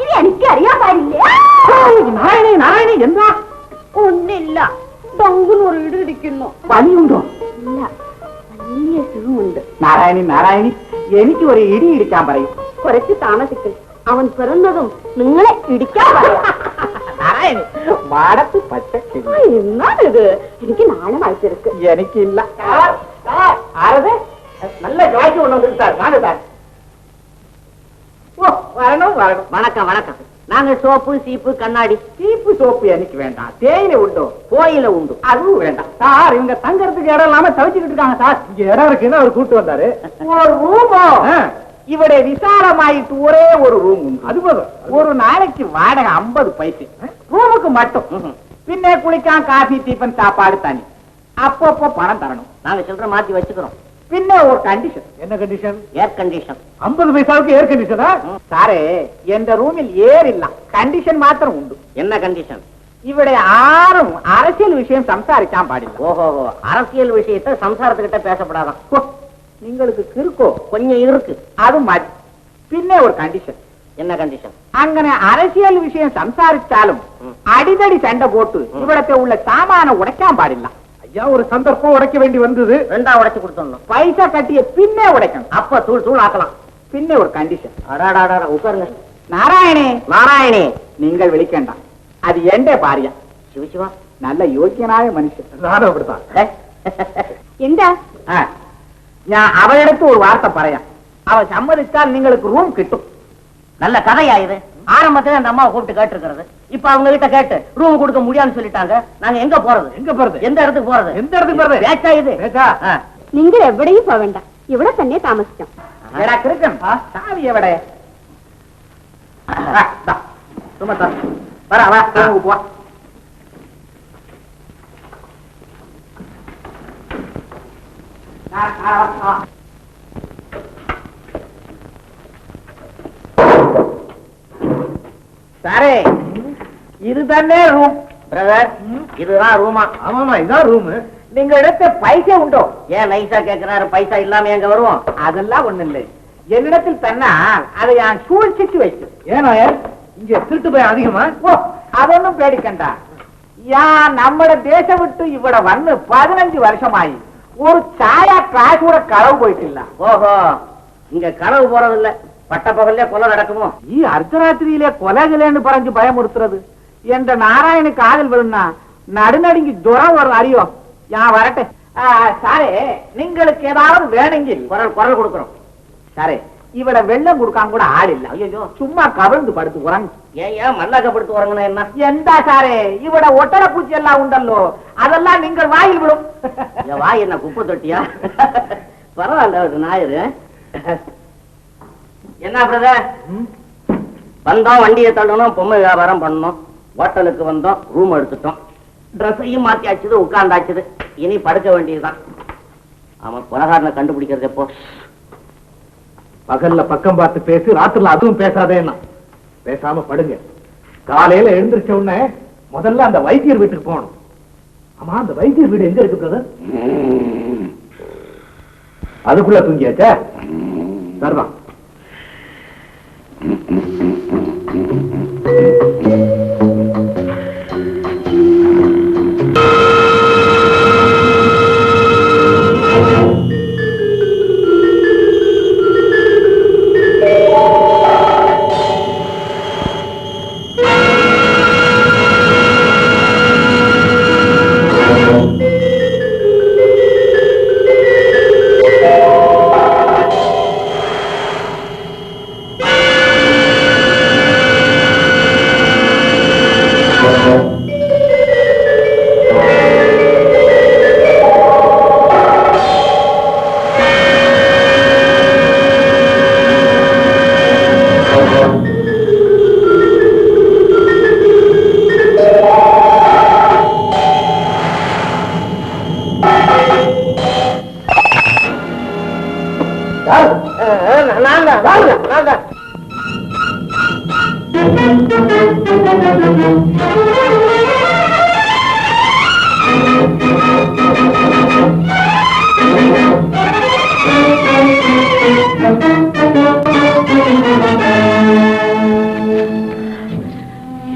A: ഇത് എനിക്ക് അറിയാൻ പാടില്ല.
B: നാരായണി നാരായണി എന്താ?
A: ഒന്നില്ല, തൊങ്കുന് ഒരു ഇട് ഇടിക്കുന്നു.
B: പനിയുണ്ടോ?
A: ഇല്ല, വലിയ സുഖമുണ്ട്.
B: നാരായണി നാരായണി എനിക്ക് ഒരു ഇടി ഇടിക്കാൻ പറയും.
A: കുറച്ച് താമസിക്കും. അവൻ പിറന്നതും നിങ്ങളെ ഇടിക്കാൻ പറയാം.
B: നാരായണി മാടത്ത് പച്ച
A: എന്നാണിത്? എനിക്ക് നാളെ വായിച്ചെടുക്ക്.
B: എനിക്കില്ല. ആരത് നല്ല ജോലിക്ക് കൊണ്ടുവന്നിട്ട് സാർ. നാളെ സാർ. ஓ வரணும் வரணும்.
D: வணக்கம் வணக்கம். நாங்க சோப்பு சீப்பு கண்ணாடி.
E: சீப்பு சோப்பு எனக்கு வேண்டாம். தேயிலை உண்டு,
D: கோயில உண்டு,
E: அதுவும் வேண்டாம். சார் இவங்க தங்கறதுக்கு இடம் இல்லாம தவிச்சுக்கிட்டு இருக்காங்க சார். இங்க இடம் இருக்குன்னு அவர் கூட்டு வந்தாரு.
B: ஒரு ரூமோ
E: இவட விசாலமாயிட்டு ஒரே ஒரு ரூம் உண்டு. அது போதும். ஒரு நாளைக்கு வாடகை 50 பைசா ரூமுக்கு மட்டும். பின்ன குளிக்காம காஃபி டிஃபன் சாப்பாடு தனி. அப்பப்போ பணம் தரணும்.
D: நாங்க சில்லற மாத்தி வச்சுக்கிறோம்.
E: பின்ன ஒரு கண்டிஷன். என்ன கண்டிஷன்?
D: Air condition.
E: 50 பைசாவுக்கு ஏர் கண்டிஷனா? சாரே எந்த ரூமில் ஏர் இல்ல, கண்டிஷன் மாத்திரம் உண்டு.
D: என்ன கண்டிஷன்?
E: இவட யாரும் அரசியல் விஷயம் சம்சாரிக்காம பாடில்ல.
D: ஓஹோ, அரசியல் விஷயத்தை சம்சாரத்துக்கிட்ட பேசப்படாதான்.
E: நீங்களுக்கு இருக்கோ?
D: கொஞ்சம் இருக்கு.
E: அது மாதிரி. பின்ன ஒரு கண்டிஷன்.
D: என்ன கண்டிஷன்?
E: அங்கன அரசியல் விஷயம் சம்சாரிச்சாலும் அடிதடி சண்டை போட்டு இவ்வளத்தை உள்ள சாமான உடைக்காம பாடில்ல. ஐயா, ஒரு சந்தர்ப்பம் உடைக்க வேண்டி வந்தது.
D: 2 உடைச்சு கொடுத்தோம்.
E: பைசா கட்டிய பின்னே உடைக்கணும்.
D: அப்ப தூள் தூள் ஆக்கலாம்.
E: பின்ன ஒரு கண்டிஷன்.
D: அடாடா, உட்காருங்க.
E: நாராயணே,
D: நாராயணே,
E: நீங்கள் விழிக்கண்டாம். அது எண்டே பாரியா.
D: சிவசிவா,
E: நல்ல யோக்கியனாய மனுஷன். நானும் அப்படித்தான்.
A: எந்த
E: நான் அவளிடத்து ஒரு வார்த்தை பறையா. அவ சம்மதித்தால் நீங்களுக்கு ரூம் கிட்டும்.
D: நல்ல கதையா இது? ஆரம்பத்துல அந்த அம்மாவை கூப்பிட்டு கேட்டிருக்கிறது. இப்ப அவங்க கிட்ட கேட்டு ரூம் கொடுக்க முடியாதுன்னு சொல்லிட்டாங்க. நாங்க எங்க போறது?
E: எங்க போறது?
D: எந்த இடத்துக்கு போறது?
E: எந்த இடத்துக்கு போறது?
D: பேச்சா இது?
A: நீங்க எവിടെയും போக வேண்டாம். ഇവിടെ തന്നെ താമസിക്കാം.
E: ஏடா கிருக்கன், சாவி எவடே? சும்மா தான் வர வா, போ. சாரே, இதுதானே ரூம்.
D: பிரதர், இதுதான் ரூமா?
E: ஆமாமா, இதான் ரூம். நீங்க எடுத்த பைசா உண்டோ?
D: ஏன் நைசா கேட்கிறாரு? பைசா இல்லாம எங்க வருவோம்?
E: அதெல்லாம் ஒண்ணு இல்லை. என்னிடத்தில் தன்னா அதை நான் சூழ்ச்சிச்சு வைத்து. ஏன்னா இங்க திருட்டு போய் அதிகமா? ஓ, அதொன்னும் பேடிக்கண்டா. நம்மட தேசம் விட்டு இவட வந்து 15 வருஷமாயி ஒரு சாயா கிளாஸ் கூட களவு போயிட்டு இல்ல.
D: ஓஹோ, இங்க களவு போறது இல்ல, பட்ட பகல்ல கொலை நடக்குமோ?
E: அர்த்தராத்திரியிலே கொலைகளேன்னு பறஞ்சு பயமுறுத்துறது என்ற நாராயண காதல் விழுந்தா நடுநடுங்கி துரம் ஒரு அறியோ. வரட்டே சாரே, നിങ്ങൾക്ക് ஏதாவது வேணுங்கில்
D: குரல் கொடுக்கிறோம்.
E: சாரே, இவட வெள்ளம் கொடுக்காம கூட ஆள் இல்ல. ஐயோ, சும்மா கவிழ்ந்து படுத்து உறங்கு.
D: ஏன் மல்லாக்கப்படுத்து உறங்கணும்? என்ன
E: எந்த சாரே, இவட ஒட்டர பூச்சி எல்லாம் உண்டல்லோ, அதெல்லாம் நீங்கள் வாயில் விடும்.
D: வாய் என்ன குப்பை தொட்டியா? பரவாயில்ல ஞாயிறு. என்ன பிரதர், வந்தோம், வண்டியை தள்ளணும், பொம்மை வியாபாரம் பண்ணணும், ஹோட்டலுக்கு வந்தோம், ரூம் எடுத்துட்டோம், ட்ரெஸ்ஸையும் மாத்தி ஆச்சுது, உட்கார்ந்தாச்சுது, இனி படுக்க வேண்டியதுதான். ஆமா, கொலகாரனை கண்டுபிடிக்கிறது எப்போ?
E: பகல்ல பக்கம் பார்த்து பேசு, ராத்திரில அதுவும் பேசாதேன்னா. பேசாம படுங்க. காலையில எழுந்திருச்ச உடனே முதல்ல அந்த வைத்தியர் வீட்டுக்கு போகணும். ஆமா, அந்த வைத்தியர் வீடு எங்க இருக்கு பிரதர்? அதுக்குள்ள தூங்கியாச்சா? சர்வம்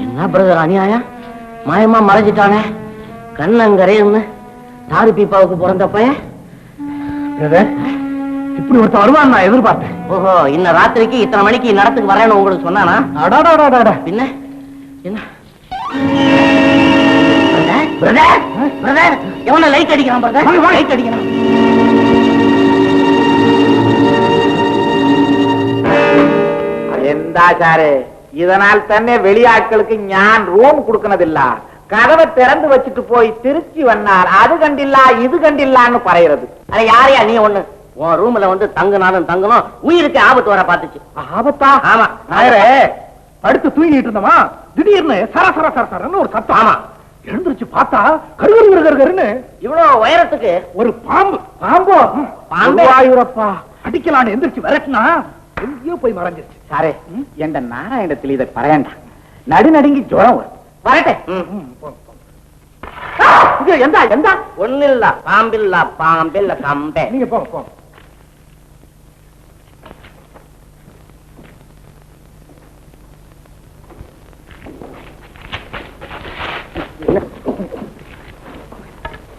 D: என்ன பிரதர் அநியாயம்? மாயமா மறைஞ்சிட்டானே, கண்ணங்கரேன்னு தாரு பீப்பாவுக்கு பிறந்த பையன்.
E: இப்படி ஒருத்தர் வருவான் நான் எதிர்பார்த்தேன்.
D: ஓஹோ, இன்ன ராத்திரிக்கு இத்தனை மணிக்கு நடத்துக்கு வரேன்னு உங்களுக்கு சொன்னானா? பின்ன என்ன பிரதர், பிரதர் எவன லைட் அடிக்கிறான் பிரதர், லைட் அடிக்கிறான்.
E: எந்த சாரு இதனால் തന്നെ வெளியாட்களுக்கு ஞான் ரூம் கொடுக்கறதில்ல. கதவை திறந்து வச்சுட்டு போய் திருச்சி வந்தால் அது கண்டில்லா இது கண்டில்லான்னு பறையிறது.
D: அட யாரையா நீ ஒண்ணு உன் ரூம்ல வந்து தங்குனாலும் தங்கணும் உயிருக்கு ஆபத்து வர பாத்துச்சு.
E: ஆபத்தா?
D: ஆமா.
E: நாயரே படுத்து தூங்கிட்டு இருந்தோமா, திடீர்னு சர சர சர சரன்னு ஒரு சத்தம்.
D: ஆமா.
E: எழுந்திருச்சு பார்த்தா கருகருன்னு
D: இவ்வளவு உயரத்துக்கு
E: ஒரு பாம்பு. பாம்போ? பாம்பாயிரப்பா. அடிக்கலான்னு எந்திரிச்சு விரட்டினா எங்கேயோ போய் மறைஞ்சிருச்சு.
B: சாரே என்ற நாராயணத்தில் இதை பறையண்டா. நடுநடுங்கி ஜுரம் வரும்.
D: வரட்டே.
B: எந்தா எந்தா
D: ஒண்ணு இல்ல பாம்பில்ல பாம்பில்ல கம்பே.
E: நீங்க போங்க போங்க.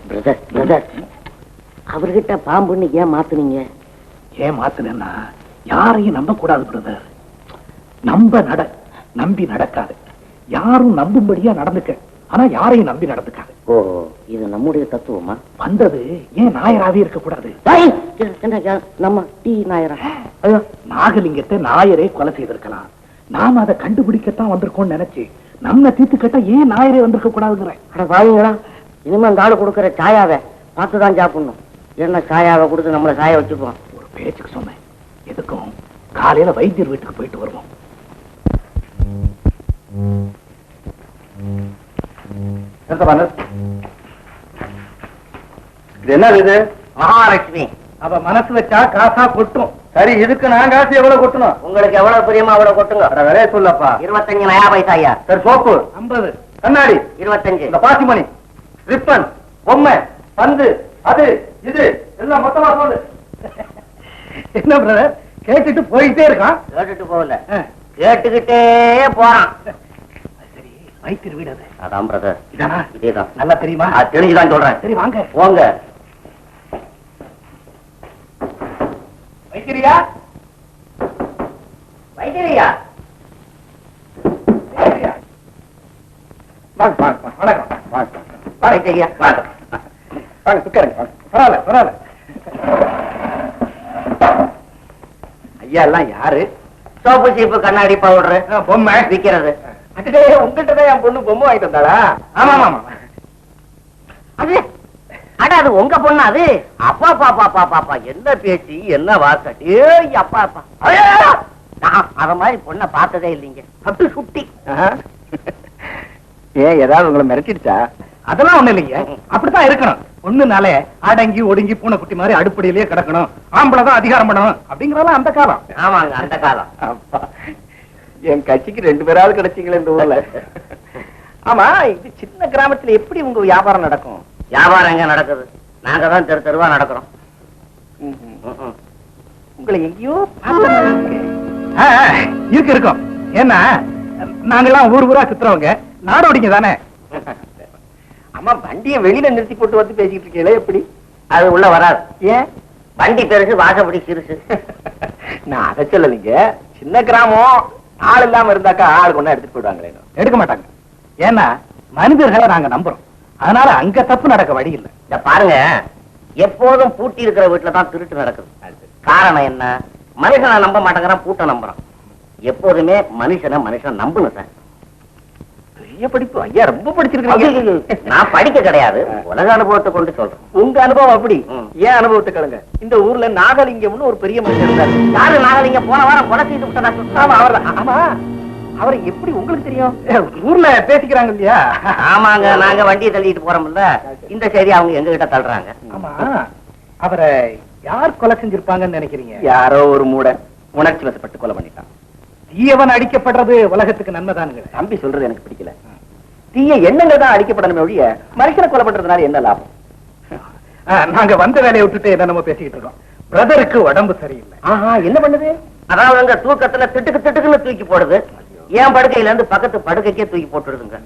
D: பிரதர் பிரதர் அவர்கிட்ட பாம்புன்னு ஏன் மாத்துனீங்க?
E: ஏன் மாத்துனா யாரையும் நம்ப கூடாது பிரதர். நம்பி நடக்காது. யாரும் நம்பும்படியா நடந்துக்க, ஆனா யாரையும் நம்பி நடந்துக்காது.
D: ஓ இது நம்முடைய தத்துவமா?
E: வந்தது ஏன் நாயராவே இருக்க கூடாது?
D: நம்ம டி நாயரா?
E: ஐயோ, நாகலிங்கத்தை நாயரே கொலை செய்திருக்கலாம். நாம அதை கண்டுபிடிக்கத்தான் வந்திருக்கோம்னு நினைச்சு நம்ம தீர்த்து கேட்டா ஏன் நாயரே வந்திருக்க கூடாதுங்கிறேன்.
D: அட பாருங்களா, இனிமே அந்த ஆளு கொடுக்குற சாயாவை பார்த்துதான் சாப்பிடணும். என்ன சாயாவை கொடுத்து நம்மள சாய வச்சுக்குவோம்.
E: ஒரு பேச்சுக்கு சொன்னேன். எதுக்கும் காலையில வைத்தியர் வீட்டுக்கு போயிட்டு வருவோம்.
C: என்ன இது?
D: மகாலட்சுமி.
E: அவ மனசு வச்சா காசா கொட்டும்.
C: சரி, இதுக்கு நான் காசு எவ்வளவு கொட்டணும்?
D: உங்களுக்கு எவ்வளவு பிரியமா அவ்வளவு கொட்டுங்க.
C: விலைய சொல்லப்பா.
D: 25 நயா பைசா ஐயா.
C: சரி, சோப்பு
E: 50,
C: கண்ணாடி
D: 25,
C: இந்த பாசிமணி, ரிப்பன், பொம்மை, பந்து, அது இது எல்லாம் மொத்தமா சொல்லு.
E: என்ன பிரதர் கேட்டுட்டு போயிட்டே இருக்கான்?
D: கேட்டுட்டு போகல, கேட்டுக்கிட்டே போறான்.
E: சரி, வைத்தியர் வீடு அது.
D: அதான் பிரதர்.
E: இதானா?
D: இதேதான்.
E: நல்லா தெரியுமா?
D: தெரிஞ்சுதான் சொல்றேன்.
E: சரி வாங்க
D: போங்க.
E: வைத்தியரியா,
D: வைத்தியரையா.
E: வாங்க வாங்க வணக்கம். வாங்க
D: வைத்தியரையா
E: வாங்க வாங்க உட்காருங்க. வாங்க. பரவாயில்ல பரவாயில்ல. ஐயா எல்லாம் யாரு?
D: சோப்பு சீப்பு கண்ணாடி பவுடரு
E: பொம்மை
D: விக்கிறது.
E: அடடே, உங்ககிட்டதான் என் பொண்ணு பொம்மை வாங்கிட்டு வந்தாளா? ஆமா ஆமா.
D: அது அட அது உங்க பொண்ணு அது? அப்பா பாப்பா பாப்பா என்ன பேச்சு என்ன வாசம். ஏய் அப்பா அப்பா, நான் அத மாதிரி பொண்ணை பார்த்ததே இல்லைங்க. அப்படி சுட்டி.
E: ஏன் ஏதாவது உங்களை மிரட்டிடுச்சா? அதெல்லாம் ஒண்ணு இல்லைங்க. அப்படித்தான் இருக்கணும். ஒண்ணுனாலே அடங்கி ஒடுங்கி பூனைக்குட்டி மாதிரி அடுப்படியிலேயே கிடக்கணும், ஆம்பளைதான் அதிகாரம் பண்ணணும் அப்படிங்கறதெல்லாம் அந்த காலம்.
D: ஆமாங்க, அந்த காலம்.
E: அப்பா, என் கட்சிக்கு 2 பேராவது கிடைச்சீங்களே இந்த ஊர்ல. ஆமா, இது சின்ன கிராமத்துல எப்படி உங்க வியாபாரம் நடக்கும்?
D: வியாபாரம் எங்க நடக்குது? நாங்க தான் தெரு தெருவா நடக்கிறோம்.
E: உங்களை எங்கேயோ இருக்கு இருக்கும். ஏன்னா நாங்கெல்லாம் ஊர் ஊரா சுத்துறவங்க, நாடோடிங்க தானே. அம்மா, வண்டியை வெளியில நிறுத்தி போட்டு வந்து பேசிட்டு இருக்கீங்களே, எப்படி?
D: அது உள்ள வராது.
E: ஏன்?
D: வண்டி பெருசு, வாசப்படி சிறுசு.
E: நான் அதை சொல்லலைங்க. சின்ன கிராமம், ஆள் இல்லாம இருந்தாக்கா ஆள் கொண்டா எடுத்துட்டு போயிடுவாங்களே. எடுக்க மாட்டாங்க. ஏன்னா மனிதர்களை நாங்க நம்புறோம். அதனால அங்க தப்பு நடக்க வழி இல்லை.
D: இத பாருங்க, எப்போதும் பூட்டி இருக்கிற வீட்டுல தான் திருட்டு நடக்குது. காரணம் என்ன? மனுஷனை நம்ப மாட்டேங்கிறான், பூட்டை நம்புறான். எப்போதுமே மனுஷன் நம்பணும் சார்.
E: பெரிய படிப்பு ஐயா, ரொம்ப படிச்சிருக்கீங்க.
D: நான் படிக்க கிடையாது, உலக அனுபவத்தை கொண்டு சொல்றேன்.
E: உங்க அனுபவம் அப்படி. ஏன் அனுபவத்தை கேளுங்க. இந்த ஊர்ல நாகலிங்கம்னு ஒரு பெரிய மனுஷன் இருந்தாரு.
D: யாரு நாகலிங்க? போன வாரம் கொலை செய்து விட்டதா?
E: ஆமா, அவர்தான். ஆமா, அவரை எப்படி உங்களுக்கு தெரியும்? ஊர்ல பேசிக்கிறாங்க இல்லையா?
D: ஆமாங்க, நாங்க வண்டியை தள்ளிட்டு போறோம்ல, இந்த செய்தி அவங்க எங்க கிட்ட தள்ளுறாங்க.
E: ஆமா, அவரை யார் கொலை செஞ்சிருப்பாங்கன்னு நினைக்கிறீங்க? யாரோ ஒரு மூட உணர்ச்சி வசப்பட்டு கொலை பண்ணிட்டான். தீயவன் அடிக்கப்படுறது உலகத்துக்கு நன்மைதானுங்க. தம்பி சொல்றது எனக்கு பிடிக்கல. தீய எண்ணங்கள் தான் அடிக்கப்படணுமே ஒழிய மனுஷனை கொலை பண்றதுனால என்ன லாபம்? நாங்க வந்த வேலையை விட்டுட்டு என்ன நம்ம பேசிக்கிட்டு இருக்கோம். பிரதருக்கு உடம்பு சரியில்லை. என்ன பண்ணுது?
D: அதாவது அங்க தூக்கத்துல திட்டுக்குன்னு தூக்கி போடுது. ஏன் படுக்கையில இருந்து பக்கத்து படுக்கைக்கே தூக்கி போட்டுடுதுங்க.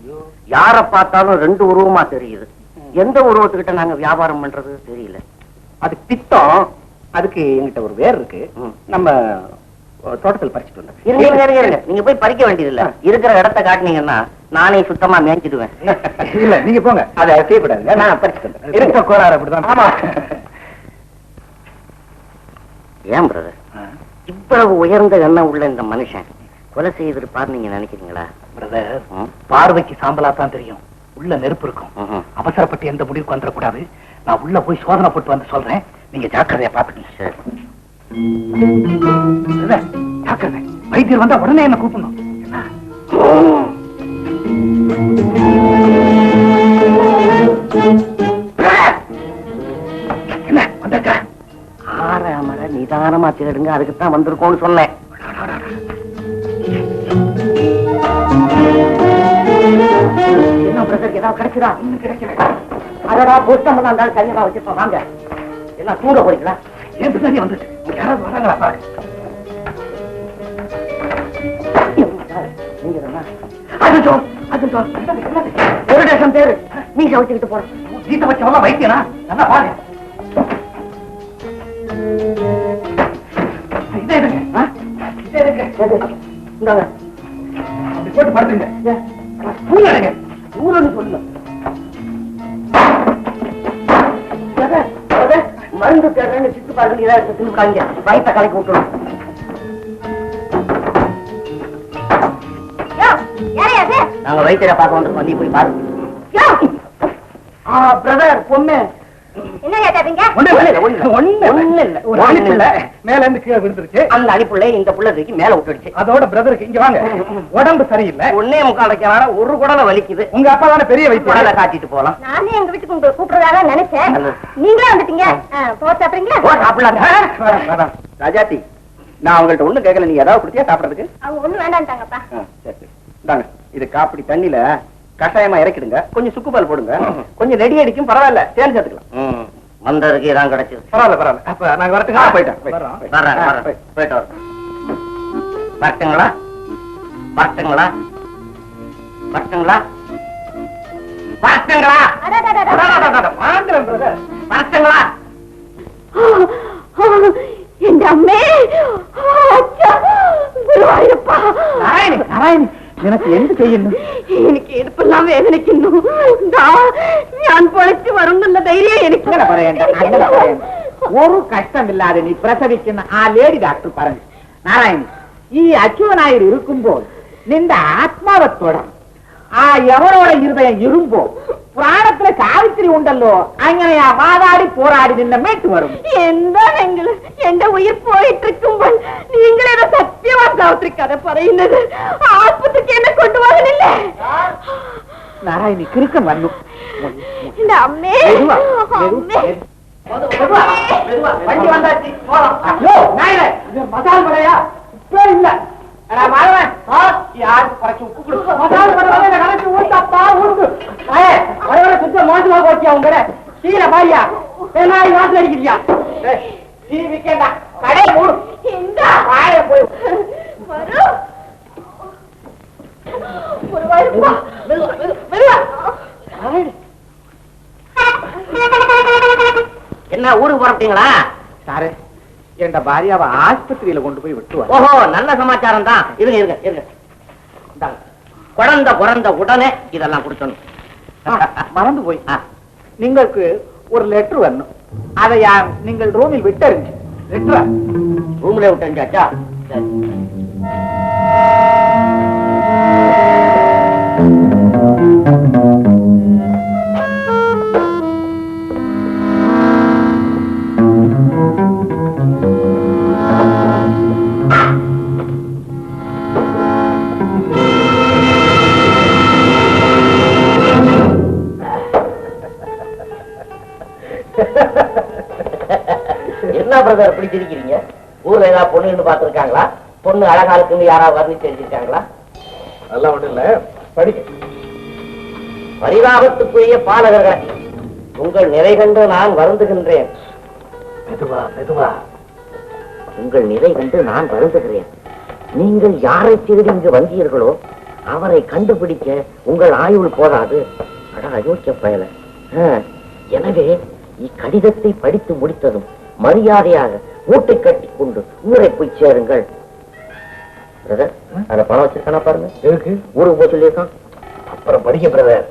D: யார பார்த்தாலும் 2 உருவமா தெரியுது. எந்த உருவத்துக்கிட்ட நாங்க வியாபாரம் பண்றது தெரியல.
E: அது பித்தம். அதுக்கு எங்கிட்ட ஒரு வேர் இருக்கு. நம்ம தோட்டத்தில் பறிச்சுட்டு வந்தோம்.
D: இருங்க, நீங்க போய் பறிக்க வேண்டியதில்லை. இருக்கிற இடத்தை காட்டினீங்கன்னா நானே சுத்தமா மேய்ச்சிடுவேன்.
E: இல்ல, நீங்க போங்க. அதை செய்யக்கூடாது. நான் பறிச்சுட்டு வந்தேன். இருக்க கோளாறு அப்படிதான். ஆமா.
D: ஏன் பிரதர், இவ்வளவு உயர்ந்த எண்ணம் உள்ள இந்த மனுஷன் கொலை செய்திருப்பார் நீங்க நினைக்கிறீங்களா?
E: பிரதர், பார்வைக்கு சாம்பலா தான் தெரியும், உள்ள நெருப்பு இருக்கும். அவசரப்பட்டு எந்த முடிவுக்கு வந்துடக்கூடாது. நான் உள்ள போய் சோதனை போட்டு வந்து சொல்றேன், நீங்க ஜாக்கிரதையா பாத்துக்கங்க.
D: சரி.
E: ஜாக்கிரதை, வைத்தியர் வந்தா உடனே என்ன கூப்பிடணும். என்ன வந்தக்கா?
D: ஆறாமர நிதானமா தேடுங்க, அதுக்குத்தான் வந்திருக்கோம்னு சொன்னேன். என்ன பிரதர், ஏதாவது கிடைச்சதா?
E: இன்னும் கிடைக்கல.
D: அதோட புத்தகம் இருந்தாலும் தனியா வச்சிருப்போம். வாங்க, எல்லாம் தூங்க போறீங்களா?
E: ஏன் பின்னாடி வந்துட்டு யாராவது வராங்களா பாரு.
D: நீங்க ஒரு டேஷன் பேரு மீச வச்சுக்கிட்டு போறேன்.
E: வீட்டை வச்சவெல்லாம் வைத்தியனா? நல்லா பாருங்க. இதே எடுங்க. இதே எடுங்க.
D: இந்தாங்க.
E: அப்படி போட்டு படுத்துங்க. ஊழலுங்க.
D: ஊழல் சொல்லு. மருந்து தேடுறேன்னு சித்து பாருங்க, ஏதாவது தின்னுக்காங்க. வயிற்ற கலக்கி விட்டுரும். நாங்க வைத்தியரை பார்க்க வந்திருக்கோம், நீ போய் பாரு. பிரதர், பொண்ணு
A: என்ன கேட்டாதீங்க?
E: மேல இருந்து கீழே விழுந்துருச்சு.
D: அந்த அடிப்புள்ள இந்த புள்ள தூக்கி மேல விட்டுடுச்சு.
E: அதோட பிரதருக்கு இங்க வாங்க, உடம்பு சரியில்லை.
D: ஒன்னே முக்கால் வைக்கிறாரா, ஒரு குடலை வலிக்குது.
E: உங்க அப்பா தானே பெரிய வைத்தியம்,
D: குடலை காட்டிட்டு போலாம்.
A: நானே எங்க வீட்டுக்கு உங்களை கூப்பிடுறதா நினைச்சேன். நீங்களே வந்துட்டீங்க. போட்டு சாப்பிடுறீங்களா?
C: ராஜாத்தி, நான் அவங்கள்ட்ட ஒண்ணும் கேட்கல, நீங்க ஏதாவது குடிச்சியா சாப்பிடறதுக்கு?
A: அவங்க ஒண்ணு வேண்டான்ட்டாங்கப்பா.
C: சரி, இந்தாங்க. இது காப்பி தண்ணியில கட்டாயமா இறக்கிடுங்க, கொஞ்சம் சுக்குபால் போடுங்க, கொஞ்சம் நெடி அடிக்கும், பரவாயில்ல, தேன் சேர்த்துக்கலாம்.
D: வந்ததுக்கு இதான் கிடைச்சது.
E: பரவாயில்ல. அப்ப நாங்க வரட்டுங்க. போயிட்டோம்.
D: போயிட்டு வரோம். வரட்டுங்களா? வரட்டுங்களா? வரட்டுங்களா? வரட்டுங்களா?
E: வாங்குறேன் பிரதர்.
D: வரட்டுங்களா?
A: என் அம்மே, குருவாயூரப்பா.
E: நாராயணி, எனக்கு എന്ത് ചെയ്യുന്നു?
A: എനിക്ക് എടുപ്പെല്ലാം വേദനിക്കുന്നു. ഞാൻ പൊളിച്ചു വരുന്നുള്ള ധൈര്യം എനിക്ക്
B: പറയണ്ട. ഒരു കഷ്ടമില്ലാതെ നീ പ്രസവിക്കുന്ന ആ ലേഡി ഡോക്ടർ പറഞ്ഞു, നാരായണി, ഈ അച്യുതനായർ ഇരിക്കുമ്പോൾ നിന്റെ ആത്മാവത്തോടെ ആ എവരോടെ ഹൃദയം ഇരുമ്പോ പ്രാണത്തിലെ സാവിത്രി ഉണ്ടല്ലോ, അങ്ങനെ ആ വാതാടി പോരാടി നിന്നെ മേട്ട് വരും.
A: എന്താ നിങ്ങൾ എന്റെ ഉയർ പോയിട്ടിരിക്കുമ്പോൾ നിങ്ങളേതോ സത്യവാൻ സാവിത്രി കഥ പറയുന്നത്? ആസ്പത്രിക്ക് എന്നെ കൊണ്ടുപോകണില്ലേ?
B: നാരായണി, കിറുക്കൻ വന്നു.
A: എന്റെ അമ്മേ,
B: வண்டி வந்தாச்சு, மசால் வடையா? இப்ப இல்ல, யாருக்கு குறைச்சு உப்பு கொடு. மசால் வடை கணக்கு ஊட்டப்பா ஊருக்கு சுத்த மோசமா போச்சு. அவங்க கீழே பாரியா நாய் வாசல் அடிக்கிறியா? டீ விக்கேண்டா, கடையை மூடு.
A: இந்த
B: வாயை போய்
A: குருவாயூரப்பா.
D: என்ன ஊருக்கு போறீங்களா?
B: சாரு, என் பாரியாவை ஆஸ்பத்திரியில கொண்டு போய் விட்டுவார்.
D: ஓஹோ, நல்ல சமாச்சாரம் தான். இருங்க இருங்க இருங்க. குழந்தை பிறந்த உடனே இதெல்லாம் கொடுக்கணும்.
B: மறந்து போய் നിങ്ങൾക്ക് ஒரு லெட்டர் வரணும். அதை நீங்கள் ரூமில் விட்டறிஞ்சு. லெட்டரா?
D: ரூம்ல விட்டறிஞ்சாச்சா? சரி. என்ன பிரதர் இப்படி சிரிக்கிறீங்க? ஊர்ல ஏதாவது பொண்ணு பாத்துருக்காங்களா? பொண்ணு அழகா இருக்குன்னு யாராவது வர்ணிச்சு எழுதிருக்காங்களா?
E: அதெல்லாம் ஒண்ணு இல்ல, படிக்க.
D: பரிதாபத்துக்குரிய பாலகர்களே, உங்கள் நிறை கண்டு நான் வருந்துகின்றேன்.
E: மெதுவா மெதுவா.
D: உங்கள் நிறை கண்டு நான் வருந்துகிறேன். நீங்கள் யாரை தேடி இங்கு வந்தீர்களோ அவரை கண்டுபிடிக்க உங்கள் ஆயுள் போதாது. அட அயோக்கிய பயல. எனவே இக்கடிதத்தை படித்து முடித்ததும் மரியாதையாக மூட்டை கட்டி கொண்டு ஊரை போய் சேருங்கள். அத பணம் வச்சிருக்கானா பாருங்க.
E: எதுக்கு?
D: ஊருக்கு போய் சொல்லியிருக்கான்.
E: அப்புறம் படிக்க பிரதர்.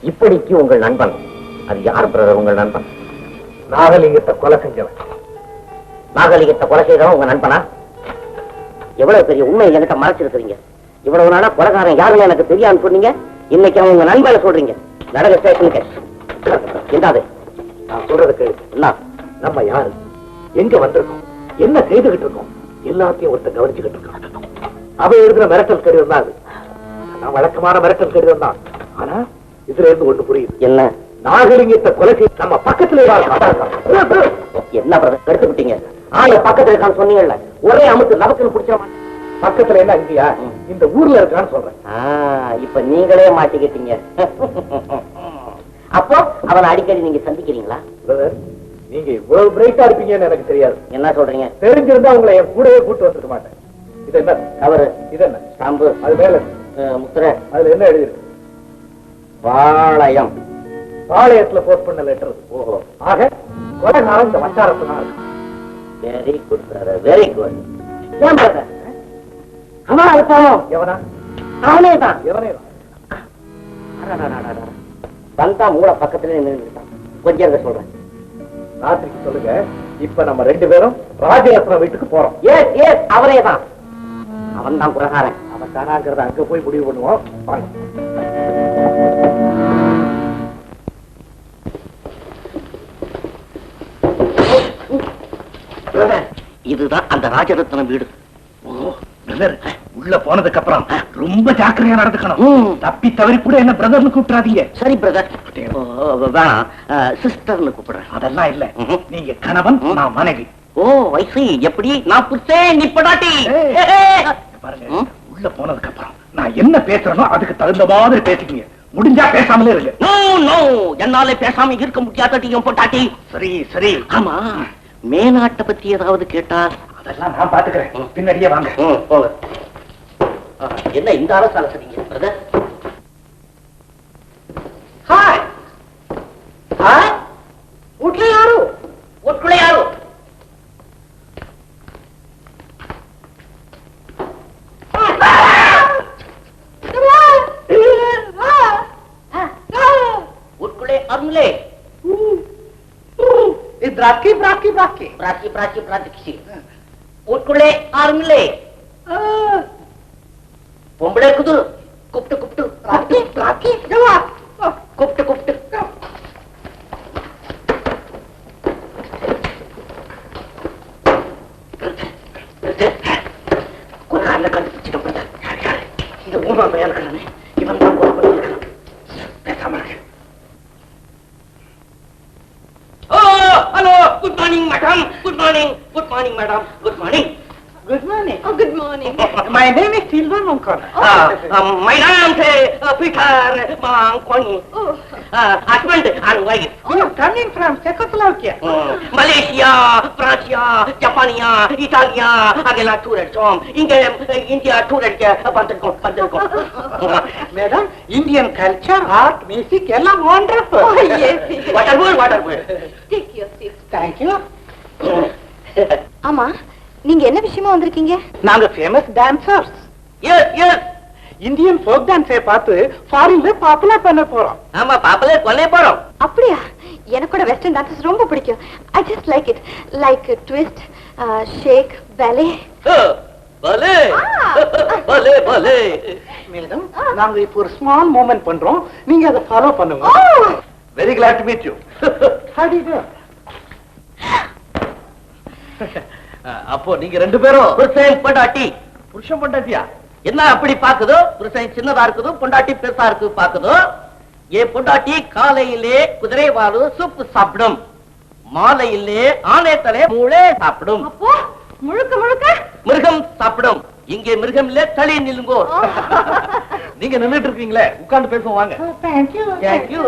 D: இப்படிக்கு உங்கள் நண்பன். அது யார் பிரதர் உங்கள் நண்பன்?
E: நாகலிங்கத்தை கொலை செஞ்சவன்.
D: நாகலிங்கத்தை கொலை செய்தவன் உங்க நண்பனா? எவ்வளவு பெரிய உண்மை என்கிட்ட மறைச்சிருக்கிறீங்க. இவ்வளவு நாளா கொலைகாரன் யாருன்னு எனக்கு தெரியாதுன்னு சொன்னீங்க. இன்னைக்கு அவங்க நண்பனை சொல்றீங்க. நடக்க ஸ்டேஷனுக்கு. என்னது
E: நான் சொல்றதுக்கு
D: என்ன?
E: நம்ம யாரு, எங்க வந்திருக்கோம், என்ன செய்துகிட்டு இருக்கோம், எல்லாத்தையும் ஒருத்த கவனிச்சுக்கிட்டு இருக்கோம். அவ எழுதுற மிரட்டல் கடிதம் தான் அது. நான் வழக்கமான மிரட்டல் கடிதம் தான். ஆனா இதுல இருந்து ஒண்ணு புரியுது.
D: என்ன?
E: நாகலிங்கத்தை கொலைக்கு நம்ம பக்கத்துல
D: என்ன பிரதர் எடுத்து விட்டீங்க? ஆளு பக்கத்துல இருக்கான்னு சொன்னீங்கல்ல, ஒரே அமுத்து நமக்குன்னு பிடிச்ச
E: பக்கத்துல என்ன இங்கயா, இந்த ஊர்ல இருக்கான்னு சொல்றேன்.
D: இப்ப நீங்களே மாட்டிக்கிட்டீங்க. அப்போ அவனை அடிக்கடி நீங்க சந்திக்கிறீங்களா?
E: நீங்க இவ்வளவு பிரைட்டா இருப்பீங்கன்னு எனக்கு தெரியாது.
D: என்ன சொல்றீங்க?
E: தெரிஞ்சிருந்தா உங்களை என் கூடவே கூட்டு வந்துருக்க மாட்டேன். இது என்ன
D: அவரு?
E: இது என்ன
D: ஸ்டாம்பு?
E: அது மேல
D: முத்திரை.
E: அதுல என்ன எழுதிருக்கு?
D: பாளையம்.
E: பாளையத்துல போஸ்ட் பண்ண லெட்டர்.
D: ஓஹோ.
E: ஆக கொலைகாரன் இந்த வட்டாரத்தினால.
D: Very good brother, very good. ஏன் பிரதர்? அவன் இருப்பானோ?
E: எவனா?
D: அவனே தான்.
E: எவனே
D: வந்தா மூளை பக்கத்துல நின்றுட்டான். கொஞ்சம் இருக்க சொல்றேன்.
E: ராத்திரிக்கு சொல்லுங்க. இப்ப நம்ம 2 பேரும் ராஜரத்னம் வீட்டுக்கு போறோம்.
D: ஏஸ் ஏஸ், அவரே தான். அவன் தான் குலகாரன்.
E: அவன் தானாங்கிறத அங்க போய் முடிவு பண்ணுவோம். வாங்க.
D: இதுதான் அந்த ராஜரத்னம் வீடு.
E: உள்ள போனதுக்கு அப்புறம் ரொம்ப ஜாக்கிரதையா நடந்துக்கணும். தப்பி தவறி கூட என்ன பிரதர்னு கூப்பிடாதீங்க.
D: சரி பிரதர். வேணாம், சிஸ்டர்னு கூப்பிடுறேன்.
E: அதெல்லாம் இல்ல. நீங்க கணவன், நான் மனைவி.
D: ஓ வயசு எப்படி? நான் புத்தேன் நிப்படாட்டி.
E: பாருங்க, உள்ள போனதுக்கு அப்புறம் நான் என்ன பேசுறேனோ அதுக்கு தகுந்த மாதிரி பேசிக்கீங்க. முடிஞ்சா பேசாமலே இருக்கு.
D: நோ நோ, என்னால பேசாம இருக்க முடியாத பொட்டாட்டி.
E: சரி சரி.
D: ஆமா, மேநாட்டை பத்தி ஏதாவது கேட்டா?
E: அதெல்லாம் நான் பாத்துக்கிறேன். பின்னாடியே வாங்க.
D: போங்க. என்ன இந்த அரசு அலசறீங்க பிரதர்? Hi hi. வீட்ல யாரு? வீட்டுக்குள்ள யாரு? வீட்டுக்குள்ளே அருங்களே.
E: பிராக்கி பிராக்கி பிராக்கி
D: பிராக்கி பிராக்கி பிராக்கி. வீட்டுக்குள்ளே அருங்களே. பொம்பளை இருக்குது. கூப்பிட்டு கூப்பிட்டு கூப்பிட்டு கூப்பிட்டு. கொலைகாரனை கண்டுபிடிச்சிட்டு இந்த ஊர்வா பையன் இருக்கிறானே, இவன் தான் கொலை பண்ணிருக்கான். பேசாம இருக்கு. Hello, good morning madam. Good morning. Good morning madam. Good morning.
B: Good morning.
A: Oh, good morning.
B: My name is Silvan Munkar.
D: My name is Peter Mankoni.
A: Oh.
D: Husband and wife.
B: You are coming from Czechoslovakia.
D: Malaysia, Francia, Japania, Italia, agela tourism. India tourism வந்திருக்கோம்.
B: Madam, Indian culture, art, music, எல்லாம் wonderful.
A: Oh, yes.
D: Wonderful.
A: Take your seat.
B: Thank you.
A: ஆமா, நீங்க என்ன விஷயமா வந்திருக்கீங்க?
B: நாங்க famous dancers.
D: Yes, yes.
B: Indian folk dance பார்த்து ஃபாரின்ல பாப்புலர் பண்ண போறோம்.
D: ஆமா, பாப்பலே கொல்லே போறோம்.
A: அப்படியா? எனக்கு கூட வெஸ்டர்ன் டான்சஸ் ரொம்ப பிடிக்கும். I just like it. Like twist, shake, ballet.
D: பலே பலே.
B: மேடம், நாங்க இப்போ ஒரு ஸ்மால் மூவ்மெண்ட் பண்றோம். நீங்க அதை ஃபாலோ பண்ணுங்க.
E: Very glad to meet you.
B: How do you do?
E: அப்போ நீங்க 2 பேரும்
D: புருஷன் பொண்டாட்டி.
E: புருஷன் பொண்டாட்டியா?
D: என்ன அப்படி பாக்குதோ? புருஷன் சின்னதா இருக்குது, பொண்டாட்டி பெருசா இருக்கு பாக்குதோ? ஏன் பொண்டாட்டி காலையிலே குதிரை வாழு சூப்பு சாப்பிடும், மாலையிலே ஆனை தலை மூளை சாப்பிடும்.
A: அப்போ முழுக்க முழுக்க
D: மிருகம் சாப்பிடும். இங்கே மிருகம் இல்ல, தளி நில்லுங்கோ.
E: நீங்க நின்னுட்டு இருக்கீங்களே, உட்கார்ந்து பேசுவோம் வாங்க.
B: Thank you.
D: Thank you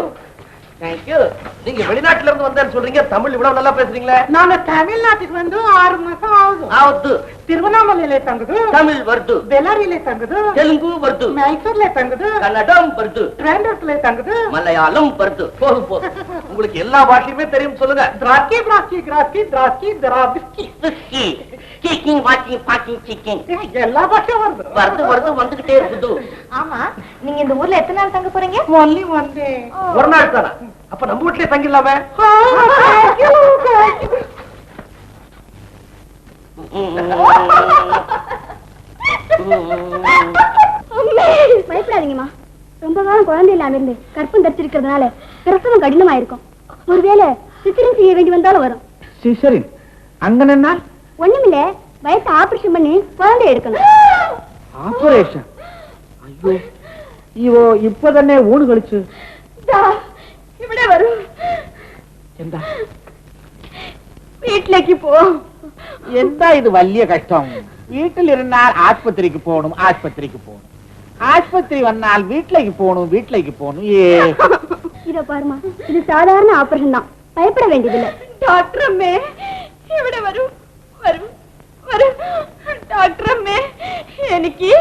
D: thank you. நீங்க வெளிநாட்டுல இருந்து வந்தேன்னு சொல்றீங்க, தமிழ் இவ்வளவு நல்லா பேசுறீங்களே.
B: நாங்க தமிழ்நாட்டுக்கு வந்து 6 மாசம் ஆகுது.
D: ஆவத்து.
B: திருவண்ணாமலையில தங்குது,
D: தமிழ் வருது,
B: பெல்லாரியில தங்குது,
D: தெலுங்கு வருது,
B: மைசூர்ல தங்குது,
D: கன்னடம் வருது,
B: டிராண்டர்ஸ்ல தங்குது.
D: மலையாளம் வருது. போதும் போதும்.
E: உங்களுக்கு எல்லா பாஷையுமே தெரியும் சொல்லுங்க.
B: திராக்கி பிராக்கி கிராக்கி திராக்கி திராபிஸ்கி
D: விஸ்கி, கீக்கிங், வாக்கிங், பாக்கிங், சீக்கிங்.
B: எல்லா பாஷையும் வருது.
D: வருது வருது வந்துகிட்டே இருக்குது.
A: ஆமா, நீங்க இந்த ஊர்ல எத்தனை நாள் தங்க போறீங்க?
B: Only one day.
E: ஒரு நாள் தானே? அப்ப நம்ம வீட்லயே தங்கிடலாமே.
A: பயப்படாதீங்கம்மா. ரொம்ப காலம் குழந்தை இல்லாம இருந்து கற்பம் தரிச்சிருக்கிறதுனால பிரசவம் கடினமா இருக்கும். ஒருவேளை சிசரின் செய்ய வேண்டி வந்தாலும் வரும்.
E: சிசரின் அங்கனா
A: ஒண்ணுமில்ல, வயசை ஆபரேஷன் பண்ணி குழந்தை எடுக்கணும்.
E: ஆபரேஷன்? ஐயோ, இவோ இப்பதானே ஊனு கழிச்சு
A: இப்படி வரும். வீட்டுக்கு போ.
E: எந்த இது வலிய கஷ்டம்? வீட்டில் இருந்தால் ஆஸ்பத்திரிக்கு போகணும், ஆஸ்பத்திரிக்கு போகணும், ஆஸ்பத்திரி வந்தால் வீட்டுக்கு போகணும், வீட்டுக்கு போகணும்.
A: இத பாருமா, இது சாதாரண ஆபரேஷன் தான், பயப்பட வேண்டியதில்லை. டாக்டர் அம்மே ഇവിടെ വരൂ വരൂ വരൂ. டாக்டர் அம்மே, എനിക്ക്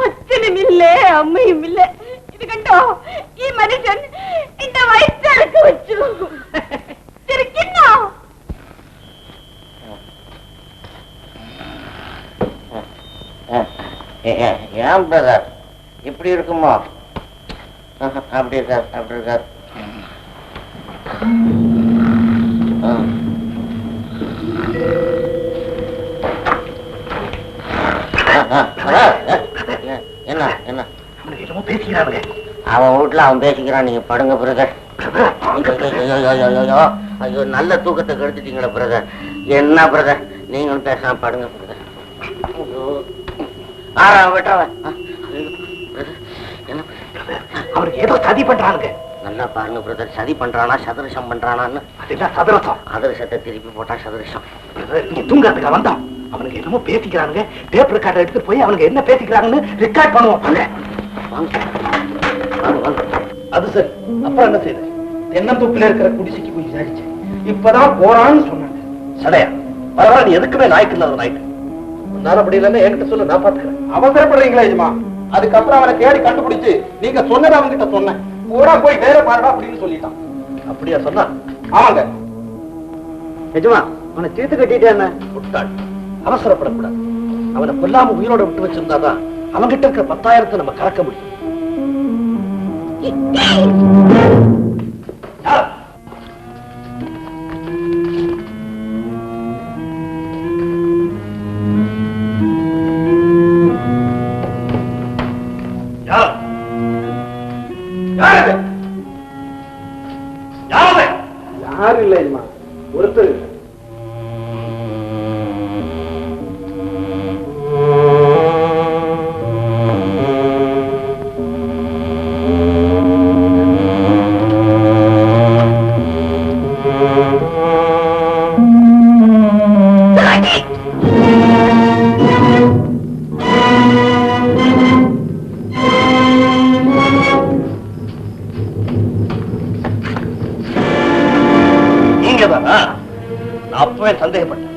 A: അച്ഛനുമില്ലേ അമ്മയുമില്ലേ. ഇത് കണ്ടോ, ഈ മനുഷ്യൻ എന്റെ വയറ്റിലേക്ക് വെച്ചു. ശരിക്കുന്നോ?
D: ஏன் பிரதர் இப்படி இருக்குமோ? அப்படி இருக்கார், அப்படி இருக்கார். என்ன என்ன அவன் வீட்டுல அவன் பேசிக்கிறான், நீங்க படுங்க பிரதர். ஐயோ, நல்ல தூக்கத்தை கெடுத்துட்டீங்களா பிரதர். என்ன பிரதர், நீங்களும் பேசாம படுங்க பிரதர்.
E: அவருக்கு ஏதோ சதி பண்றானுங்க.
D: நல்லா பாருங்க பிரதர், சதி பண்றானா சதுரசம் பண்றானான்னு.
E: அதெல்லாம் சதுரசம்.
D: அதிரசத்தை திருப்பி போட்டா சதுரசம்.
E: நீங்க தூங்கறதுக்கு வந்தான், அவனுக்கு என்னமோ பேசிக்கிறானுங்க. டேப் ரெக்கார்டர் எடுத்து போய் அவனுக்கு என்ன பேசிக்கிறாங்கன்னு ரெக்கார்ட் பண்ணுவோம். அது சரி, அப்புறம் என்ன செய்யுது? தென்னந்தூப்பில இருக்கிற குடிசைக்கு போய் விசாரிச்சேன். இப்பதான் போறான்னு சொன்னாங்க. சடையா பரவாயில்ல, நீ எதுக்குமே நாய்க்கு இல்லாத நாய்க்கு. நான் அப்படி இல்லைன்னா என்கிட்ட சொல்ல, நான் பாத்துக்கிறேன். அவசரப்படுறீங்களா இதுமா? அதுக்கப்புறம் அவனை தேடி கண்டுபிடிச்சு நீங்க சொன்னதை அவன்கிட்ட சொன்னேன். கூட போய் வேற பாருடா அப்படின்னு சொல்லிட்டான். அப்படியா சொன்னா? ஆமாங்க நிஜமா. அவனை தீர்த்து கட்டிட்டேன். முட்டாள், அவசரப்படக்கூடாது. அவனை கொல்லாம உயிரோட விட்டு வச்சிருந்தாதான் அவன்கிட்ட இருக்கிற 10,000 நம்ம கறக்க முடியும். யாரும் இல்லை ஒருத்தர். அப்பவே சந்தேகப்பட்டேன்.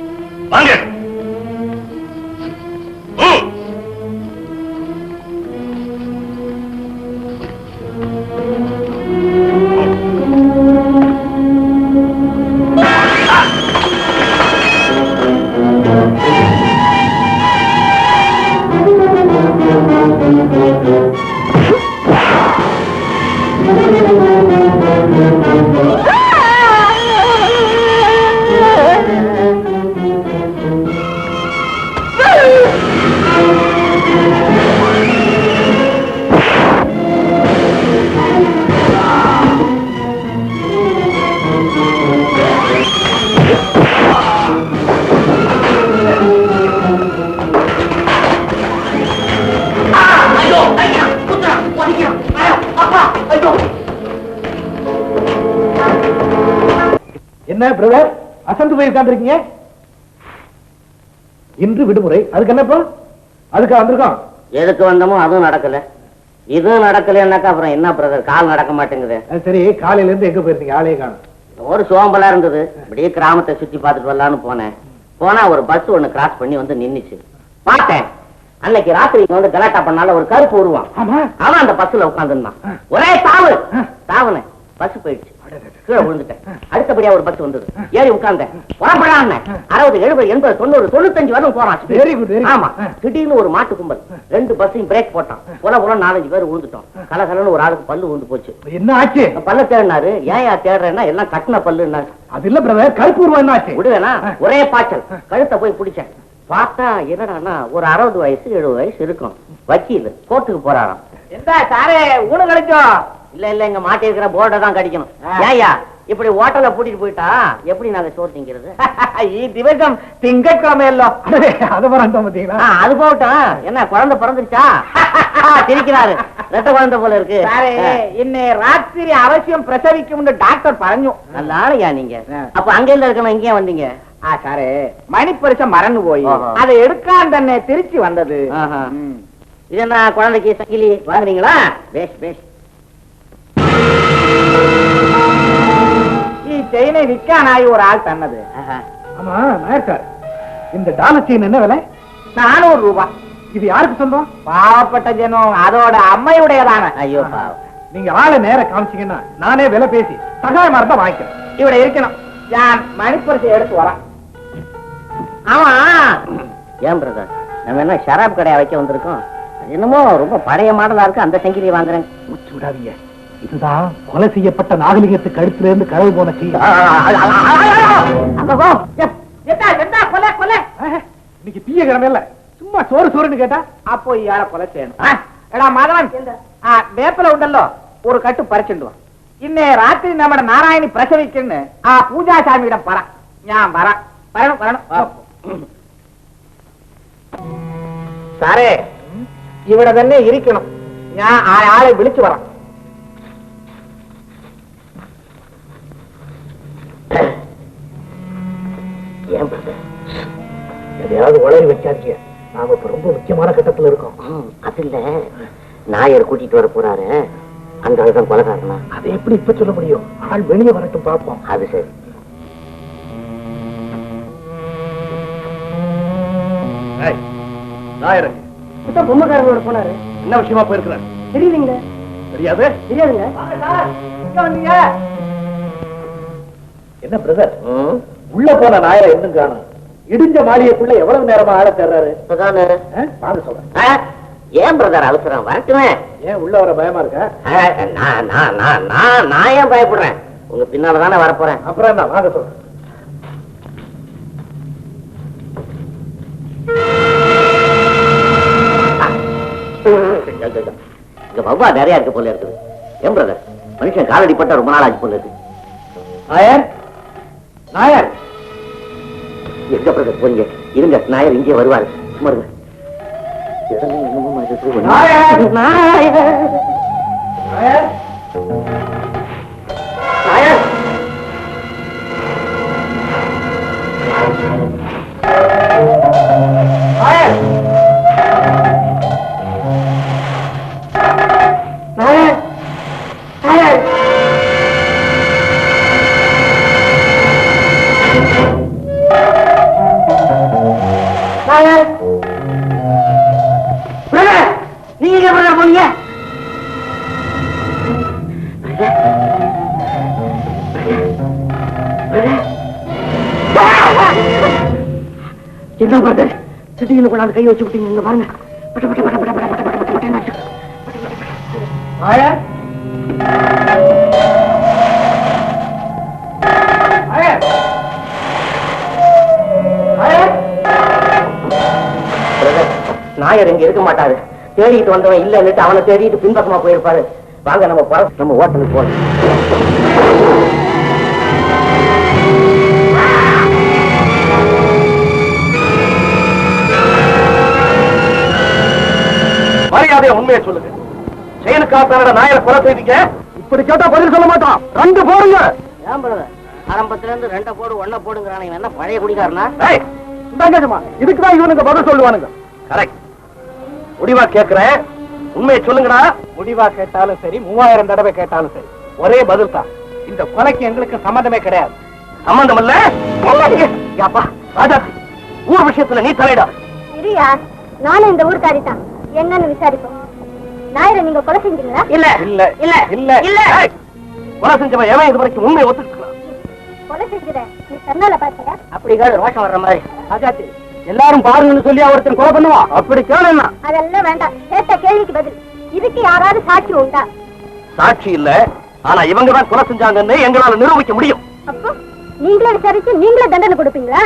E: வாங்க. என்ன பிரதர் அசந்து போய் உட்கார்ந்திருக்கீங்க? இன்று விடுமுறை, அதுக்கு என்னப்பா? அதுக்கு வந்திருக்கோம். எதுக்கு வந்தோமோ அதுவும் நடக்கல, இதுவும் நடக்கலன்னாக்கா அப்புறம் என்ன பிரதர்? கால் நடக்க மாட்டேங்குது. சரி, காலையில இருந்து எங்க போயிருந்தீங்க? ஆளே காணும். ஒரு சோம்பலா இருந்தது, அப்படியே கிராமத்தை சுத்தி பார்த்துட்டு வரலான்னு போனேன். போனா ஒரு பஸ் ஒண்ணு கிராஸ் பண்ணி வந்து நின்னுச்சு. பார்த்தேன், அன்னைக்கு ராத்திரி வந்து கலாட்டா பண்ணால ஒரு கருப்பு உருவான். அவன் அந்த பஸ்ல உட்காந்துருந்தான். ஒரே தாவு தாவுன பஸ் போயிடுச்சு, கீழே விழுந்துட்டேன். அடுத்தபடியா ஒரு பஸ் வந்தது, ஏறி உட்கார்ந்தேன். 60, 70, 80, 90, 95 வரலும் போறான். ஆமா, திடீர்னு ஒரு மாட்டு கும்பல் 2 பஸ்ஸையும் பிரேக் போட்டான். போல 4-5 பேர் விழுந்துட்டோம். கலகலன்னு ஒரு ஆளுக்கு பல்லு விழுந்து போச்சு. என்ன ஆச்சு? பல்ல தேடினாரு. ஏயா தேடுறேன்னா எல்லாம் கட்டின பல்லுன்னாரு. அது இல்ல பிரதர், கருப்பு உருவம் என்ன ஆச்சு? விடுவேனா? ஒரே பாய்ச்சல், கழுத்தை போய் பிடிச்சேன்.
D: பார்த்தா என்னடான்னா ஒரு 60 வயசு 70 வயசு இருக்கும். வக்கீல் கோர்ட்டுக்கு போறாராம்.
B: எந்த சாரே ஊனு கிடைக்கும்?
D: இல்ல இங்க மாட்டி இருக்கிற போர்டை தான் கடிக்கணும். ஏயா இப்படி ஹோட்டல்ல கூட்டிட்டு போயிட்டா எப்படி நாங்க சோறு திங்கிறது?
B: திவசம் திங்கட்கிழமை எல்லாம் அது பாத்தீங்களா?
D: அது போகட்டும். என்ன குழந்தை பிறந்துருச்சா? சிரிக்கிறாரு. ரெட்ட குழந்தை போல இருக்கு.
B: இன்னை ராத்திரி அவசியம் பிரசவிக்கும்னு டாக்டர் பறஞ்சோம்.
D: நல்ல ஆளையா நீங்க? அப்ப அங்க இல்ல இருக்கணும், இங்கே வந்தீங்க?
B: சாரே மணிப்பரிசம் மறந்து போய் அதை எடுக்கான் தன்னை திருச்சி வந்தது.
D: இது என்ன குழந்தைக்கு சங்கிலி வாங்குறீங்களா? பேஷ் பேஷ்.
B: செயினை விற்கானாய் ஒரு ஆள் தன்னது.
E: ஆமா நாயர் சார், இந்த டாலர் செயின் என்ன விலை?
B: 400 ரூபாய்.
E: இது யாருக்கு சொந்தம்?
B: பாவப்பட்ட ஜனம், அதோட அம்மையுடையதான.
D: ஐயோ பாவம்.
E: நீங்க ஆளை நேர காமிச்சீங்கன்னா நானே விலை பேசி சகாயமா இருந்தா வாங்கிக்கிறேன்.
B: இவட இருக்கணும். நான் மணிப்பரிசை எடுத்து வரேன்.
D: ஆமா ஏன் பிரதர், நம்ம என்ன ஷராப் கடையா வைக்க வந்திருக்கோம்? என்னமோ ரொம்ப பழைய மாடலா இருக்கு, அந்த சங்கிலியை வாங்குறேன்.
E: மூச்சு விடாதீங்க. இதுதான் கொலை செய்யப்பட்ட நாகலிங்கத்துக்கு கழுத்துல இருந்து களவு போன செய்ய. இன்னைக்கு தீய கிழமை இல்ல, சும்மா சோறு சோறுன்னு கேட்டா
B: அப்போ யார கொலை செய்யணும்? எடா மாதவன், வேப்பல உண்டல்லோ ஒரு கட்டு பறிச்சுண்டு வா. இன்னே ராத்திரி நம்ம நாராயணி பிரசவிக்குன்னு பூஜா சாமியிடம் பர. ஞான் வர வரணும். சாரே இவட തന്നെ இருக்கணும். ഞാൻ ஆளை விழிச்சு வரேன்.
D: ஏன் பிரதர்
E: எதையாவது உளறி வச்சாதீங்க. நாம இப்ப ரொம்ப முக்கியமான கட்டத்துல இருக்கோம்.
D: அது இல்ல, நாயர் கூட்டிட்டு வர போறாரு, அந்த ஆளுதான் கொலைகாரனா?
E: அதை எப்படி இப்ப சொல்ல முடியும்? ஆள் வெளியே வரட்டும் பார்ப்போம்.
D: அது சரி.
E: நாயர்
B: பொம்மைக்காரங்களோட போனாரு.
E: என்ன விஷயமா போயிருக்கிறார்?
B: தெரியுதுங்க.
E: தெரியாது?
B: தெரியாதுங்க.
E: என்ன பிரதர், உள்ள போன நாயரை இன்னும் காணும். இடிஞ்ச மாளிகைக்குள்ள எவ்வளவு நேரமா ஆள தேர்றாரு? வாங்க சொல்றேன்.
D: ஏன் பிரதர் அவசரம்? வரட்டுமே.
E: ஏன் உள்ள வர பயமா இருக்கா?
D: நான் ஏன் பயப்படுறேன்? உங்க பின்னாலதானே வரப்போறேன்.
E: அப்புறம் என்ன, வாங்க சொல்றேன்.
D: இங்க வவ்வா நிறைய இருக்கு போல இருக்குது. ஏன் பிரதர், மனுஷன் காலடி பட்ட ரொம்ப நாள் ஆச்சு போல இருக்கு.
E: நாயர், நாயர்
D: எங்க பிரதர் போறீங்க? இருங்க, நாயர் இங்கே வருவாரு. சும்மா இருங்க.
E: நாயர்,
D: நாயர்
E: நாயர்,
D: நாயர் நீங்க பிரதர் போனீங்க? என்ன பிரதர், திடீர்னு கொண்டாந்து கை வச்சு விட்டீங்க. இங்க பாருங்க. பட்ட பட்ட பட்ட பட்ட பட்ட பட்ட பட்ட பட்ட நாச்சு.
E: நாயர், நாயர், நாயர்.
D: நாயர் இங்க இருக்க மாட்டாரு. தேடிட்டு வந்தவன் இல்லன்னுட்டு அவனை தேடிட்டு பின்பக்கமா போயிருப்பாரு. வாங்க நம்ம ஹோட்டலுக்கு போறோம்.
E: மரியாதையா உண்மையை சொல்லுங்க. செயலுக்காக நாயரை கொலை செய்தீங்க. இப்படி கேட்டா பதில் சொல்ல மாட்டான். 2 போடுங்க.
D: ஏன் பிரதர், ஆரம்பத்துல இருந்து 2 போடு 1 போடுங்கிறானே, என்ன பழைய குடிக்காரனா?
E: இதுக்குதான் இவனுங்க பதில் சொல்லுவானுங்க. கரெக்ட். முடிவா கேட்கிறேன், உண்மையை சொல்லுங்கடா. முடிவா கேட்டாலும் சரி, 3000 தடவை கேட்டாலும் சரி, ஒரே பதில் தான். இந்த கொலைக்கு எங்களுக்கு சம்பந்தமே கிடையாது.
D: சம்பந்தம் இல்ல? அப்பா ராஜா, ஊர் விஷயத்துல நீ தலையிடா.
A: சரியா, நானும் இந்த ஊர்க்காரி தான். என்னன்னு விசாரிப்போம். நாயரை நீங்க கொலை செஞ்சீங்களா?
D: இல்ல
E: இல்ல
D: இல்ல
E: இல்ல
D: இல்ல.
E: கொலை செஞ்சவன் எவன் இது வரைக்கும் உண்மையை ஒத்துக்கலாம்.
A: கொலை செஞ்சுறேன், நீ கண்ணால பாத்தியா?
D: அப்படி கேடு ரோஷம் வர்ற மாதிரி.
E: ராஜாச்சி, எல்லாரும் பாருங்கன்னு சொல்லி ஒருத்தன் கொலை பண்ணுவான். அப்படி கேளுன்னா
A: அதெல்லாம் வேண்டாம். கேட்ட கேள்விக்கு பதில். இதுக்கு யாராவது சாட்சி உண்டா?
E: சாட்சி இல்ல, ஆனா இவங்க தான் கொலை செஞ்சாங்கன்னு எங்களால நிரூபிக்க முடியும்.
A: அப்போ நீங்களே விசாரிச்சு நீங்களே தண்டனை கொடுப்பீங்களா?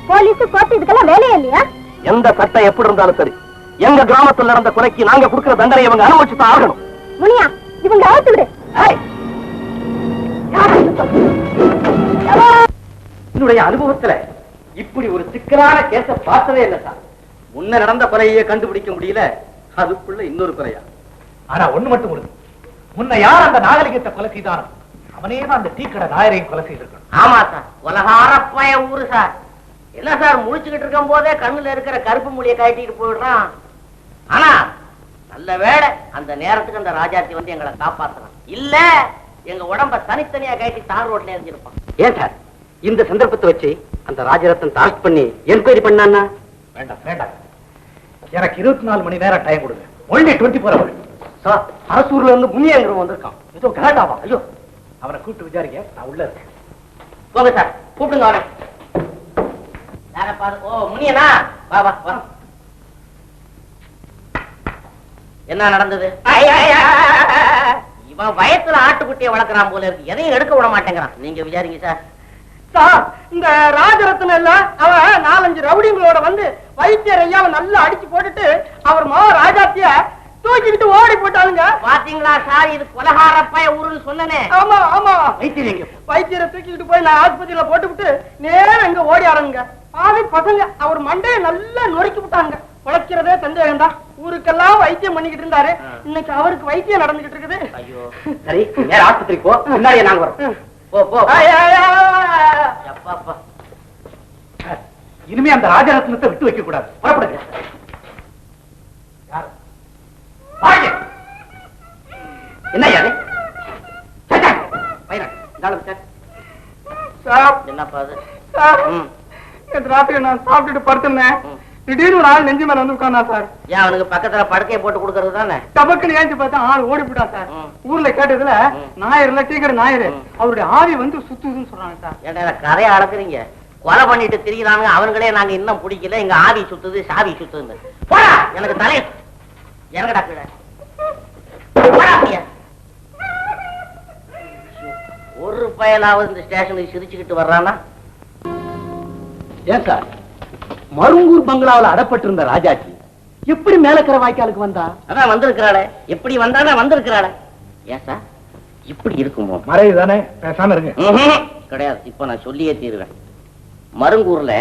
A: போலீஸ் கோர்ட் இதுக்கெல்லாம் வேலையே இல்லையா?
D: எந்த சட்டம் எப்படி இருந்தாலும் சரி, எங்க கிராமத்தில் நடந்த கொலைக்கு நாங்க கொடுக்கிற தண்டனை இவங்க அனுபவிச்சுதான் ஆகணும்.
A: முனியா, இவங்க அழைத்து விடு.
C: என்னுடைய அனுபவத்துல இப்படி ஒரு சிக்கலான கேஸ பார்த்ததே இல்லை சார். முன்ன நடந்த கொலையே கண்டுபிடிக்க முடியல, அதுக்குள்ள இன்னொரு கொலையா?
E: ஆனா ஒண்ணு மட்டும் உறுதி, முன்ன யார் அந்த நாகலிங்கத்தை கொலை செய்தானோ அவனே தான் அந்த டீ கடை நாயரையும் கொலை செய்திருக்கணும்.
D: ஆமா சார், உலகாரப்பய ஊரு சார். என்ன சார், முழிச்சுக்கிட்டு இருக்கும் போதே கண்ணுல இருக்கிற கருப்பு மொழியை கட்டிட்டு போயிடுறான். ஆனா நல்ல வேளை அந்த நேரத்துக்கு அந்த ராஜாத்தி வந்து எங்களை காப்பாத்துறான். இல்ல எங்க உடம்ப தனித்தனியா கட்டி தார் ரோட்ல எரிஞ்சிருப்பான்.
C: ஏன் சார் இந்த சந்தர்ப்பத்தை வச்சு அந்த ராஜரத்னம் டார்ச் பண்ணி என்கொயரி பண்ணான்னா?
E: வேண்டாம் வேண்டாம், எனக்கு 24 மணி நேரம் டைம் கொடுங்க. Only 24 hours.
C: சார், அரசூர்ல இருந்து முனியங்கிறவன் வந்திருக்கான்.
E: ஏதோ கலாட்டாவா? ஐயோ, அவனை கூப்பிட்டு விசாரிக்க நான் உள்ள இருக்கேன்.
D: போங்க சார், கூப்பிடுங்க அவனை. யாரப்பா? ஓ முனியனா, வா வா வா. என்ன நடந்தது? இவன் வயசுல ஆட்டுக்குட்டியை வளர்க்கறான் போல இருக்கு, எதையும் எடுக்க விட மாட்டேங்கிறான். நீங்க விசாரிங்க சார்.
B: சார், இந்த ராஜரத்னம் இல்ல, அவன் 4-5 ரவுடிங்களோட வந்து வைத்தியர் ஐயாவை நல்லா அடிச்சு போட்டுட்டு அவர் ராஜாத்திய தூக்கிட்டு ஓடி போட்டாளுங்க.
D: பாத்தீங்களா சார், இது கொலகாரப்பய ஊருன்னு சொன்னனே.
B: ஆமா ஆமா,
C: வைத்தியர்
B: வைத்தியரை தூக்கிட்டு போய் நான் ஆஸ்பத்திரியில போட்டுவிட்டு நேரம் இங்க ஓடி ஆரம்பிங்க. பாவி பசங்க அவர் மண்டையை நல்லா நொறுக்கி விட்டாங்க. உழைக்கிறதே சந்தேகம் தான். ஊருக்கெல்லாம் வைத்தியம் பண்ணிக்கிட்டு இருந்தாரு, இன்னைக்கு அவருக்கு வைத்தியம் நடந்துகிட்டு இருக்குது.
D: ஐயோ,
C: சரி, நேர ஆஸ்பத்திரிக்கு போ, முன்னாடியே நாங்க வரோம்.
D: போ போ. அப்பா,
E: இனிமே அந்த ராஜரத்னத்தை விட்டு வைக்க கூடாது. புறப்படுங்க. யாரு? வாங்க.
C: என்ன யாரு?
D: என்னப்பா அது?
B: ராத்திரி நான் சாப்பிட்டுட்டு படுத்திருந்தேன். திடீர்னு ஒரு ஆள் நெஞ்சு மேல வந்து உட்கார்ந்தா சார்.
D: ஏன் அவனுக்கு பக்கத்துல படுக்கையை போட்டு கொடுக்கறது தானே?
B: டபக்குன்னு ஏஞ்சி பார்த்தா ஆள் ஓடி போட்டா சார். ஊர்ல கேட்டதுல நாயர்ல டீக்கடை நாயர் அவருடைய ஆவி வந்து சுத்துதுன்னு சொல்றாங்க சார்.
D: ஏன்டா கதையை அளக்குறீங்க? கொலை பண்ணிட்டு திரிகிறாங்க, அவங்களே நாங்க இன்னும் பிடிக்கல, எங்க ஆவி சுத்துது சாவி சுத்துது. போடா, எனக்கு தலை எனக்கடா கீழே. ஒரு பயலாவது இந்த ஸ்டேஷனுக்கு சிரிச்சுக்கிட்டு வர்றானா?
C: ஏன் சார், மருங்கூர் பங்களாவில் அடப்பட்டிருந்த ராஜாச்சி எப்படி மேலக்கரை வாய்க்காலுக்கு வந்தா?
D: அதான் வந்திருக்கிறாளே. எப்படி வந்தானா வந்திருக்கிறாளே. ஏன் சார் இப்படி இருக்குமோ?
E: மறைவு தானே, பேசாம இருங்க.
D: கிடையாது, இப்ப நான் சொல்லியே தீருவேன். மருங்கூர்ல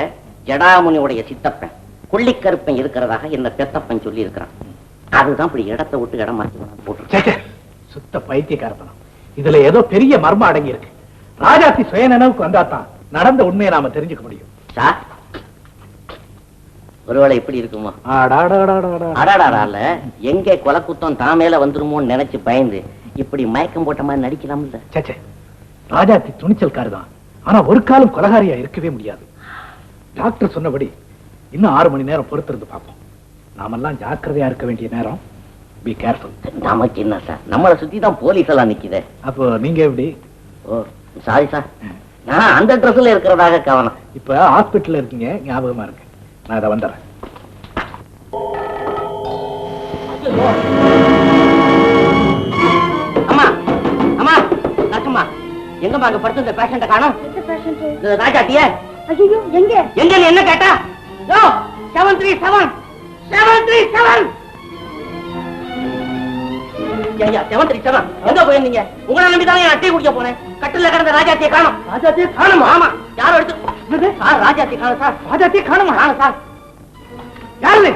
D: ஜடாமுனியுடைய சித்தப்பன் கொள்ளிக்கருப்பன் இருக்கிறதாக என்ன பெத்தப்பன் சொல்லி இருக்கிறான். அதுதான் இப்படி இடத்தை விட்டு இடம் மாற்றி போட்டு.
E: சுத்த பைத்தியக்காரத்தனம். இதுல ஏதோ பெரிய மர்மம் அடங்கி இருக்கு. ராஜாத்தி சுய நினைவுக்கு வந்தா தான் நடந்த உண்மையை நாம தெரிஞ்சுக்க முடியும்.
D: சார், ஒருவேளை இப்படி இருக்குமா? அடாடாடால எங்க கொலை குத்தம் தான் மேல வந்துருமோன்னு நினைச்சு பயந்து இப்படி மயக்கம் போட்ட மாதிரி நடிக்கலாம் இல்ல?
E: சேச்சே, ராஜாத்தி துணிச்சல்காரு தான். ஆனா ஒரு காலம் கொலகாரியா இருக்கவே முடியாது. டாக்டர் சொன்னபடி இன்னும் 6 மணி நேரம் பொறுத்திருந்து பார்ப்போம். நாமெல்லாம் ஜாக்கிரதையா இருக்க வேண்டிய நேரம். Be careful.
D: நமக்கு என்ன சார், நம்மளை சுத்தி தான் போலீஸ் எல்லாம் நிக்குதே.
E: அப்போ நீங்க எப்படி?
D: ஓ சாரி சார், நான் அந்த ட்ரெஸ்ல இருக்கிறதாக கவனம்.
E: இப்ப ஹாஸ்பிட்டல்ல இருக்கீங்க, ஞாபகமா இருக்கு. நான் இதை வந்துடுறேன்.
D: அம்மா அம்மா நர்சுமா, எங்கம்மா அங்க படுத்து இந்த பேஷண்ட காணோம்? ராஜாத்திய
A: ஐயோ, எங்க
D: எங்க என்ன கேட்டா? 737 737 எங்க போயிருந்தீங்க? உங்களை நம்பிதான் அட்டை குடிக்க போனேன். கட்டில கிடந்த ராஜாத்தியை காணும்.
B: ராஜாத்திய காணுமா?
D: ஆமா, யாரும் எடுத்து சார் ராஜாத்தியை காணும் சார்.
B: ராஜாத்திய காணுமா?
D: சார்
B: யாரு?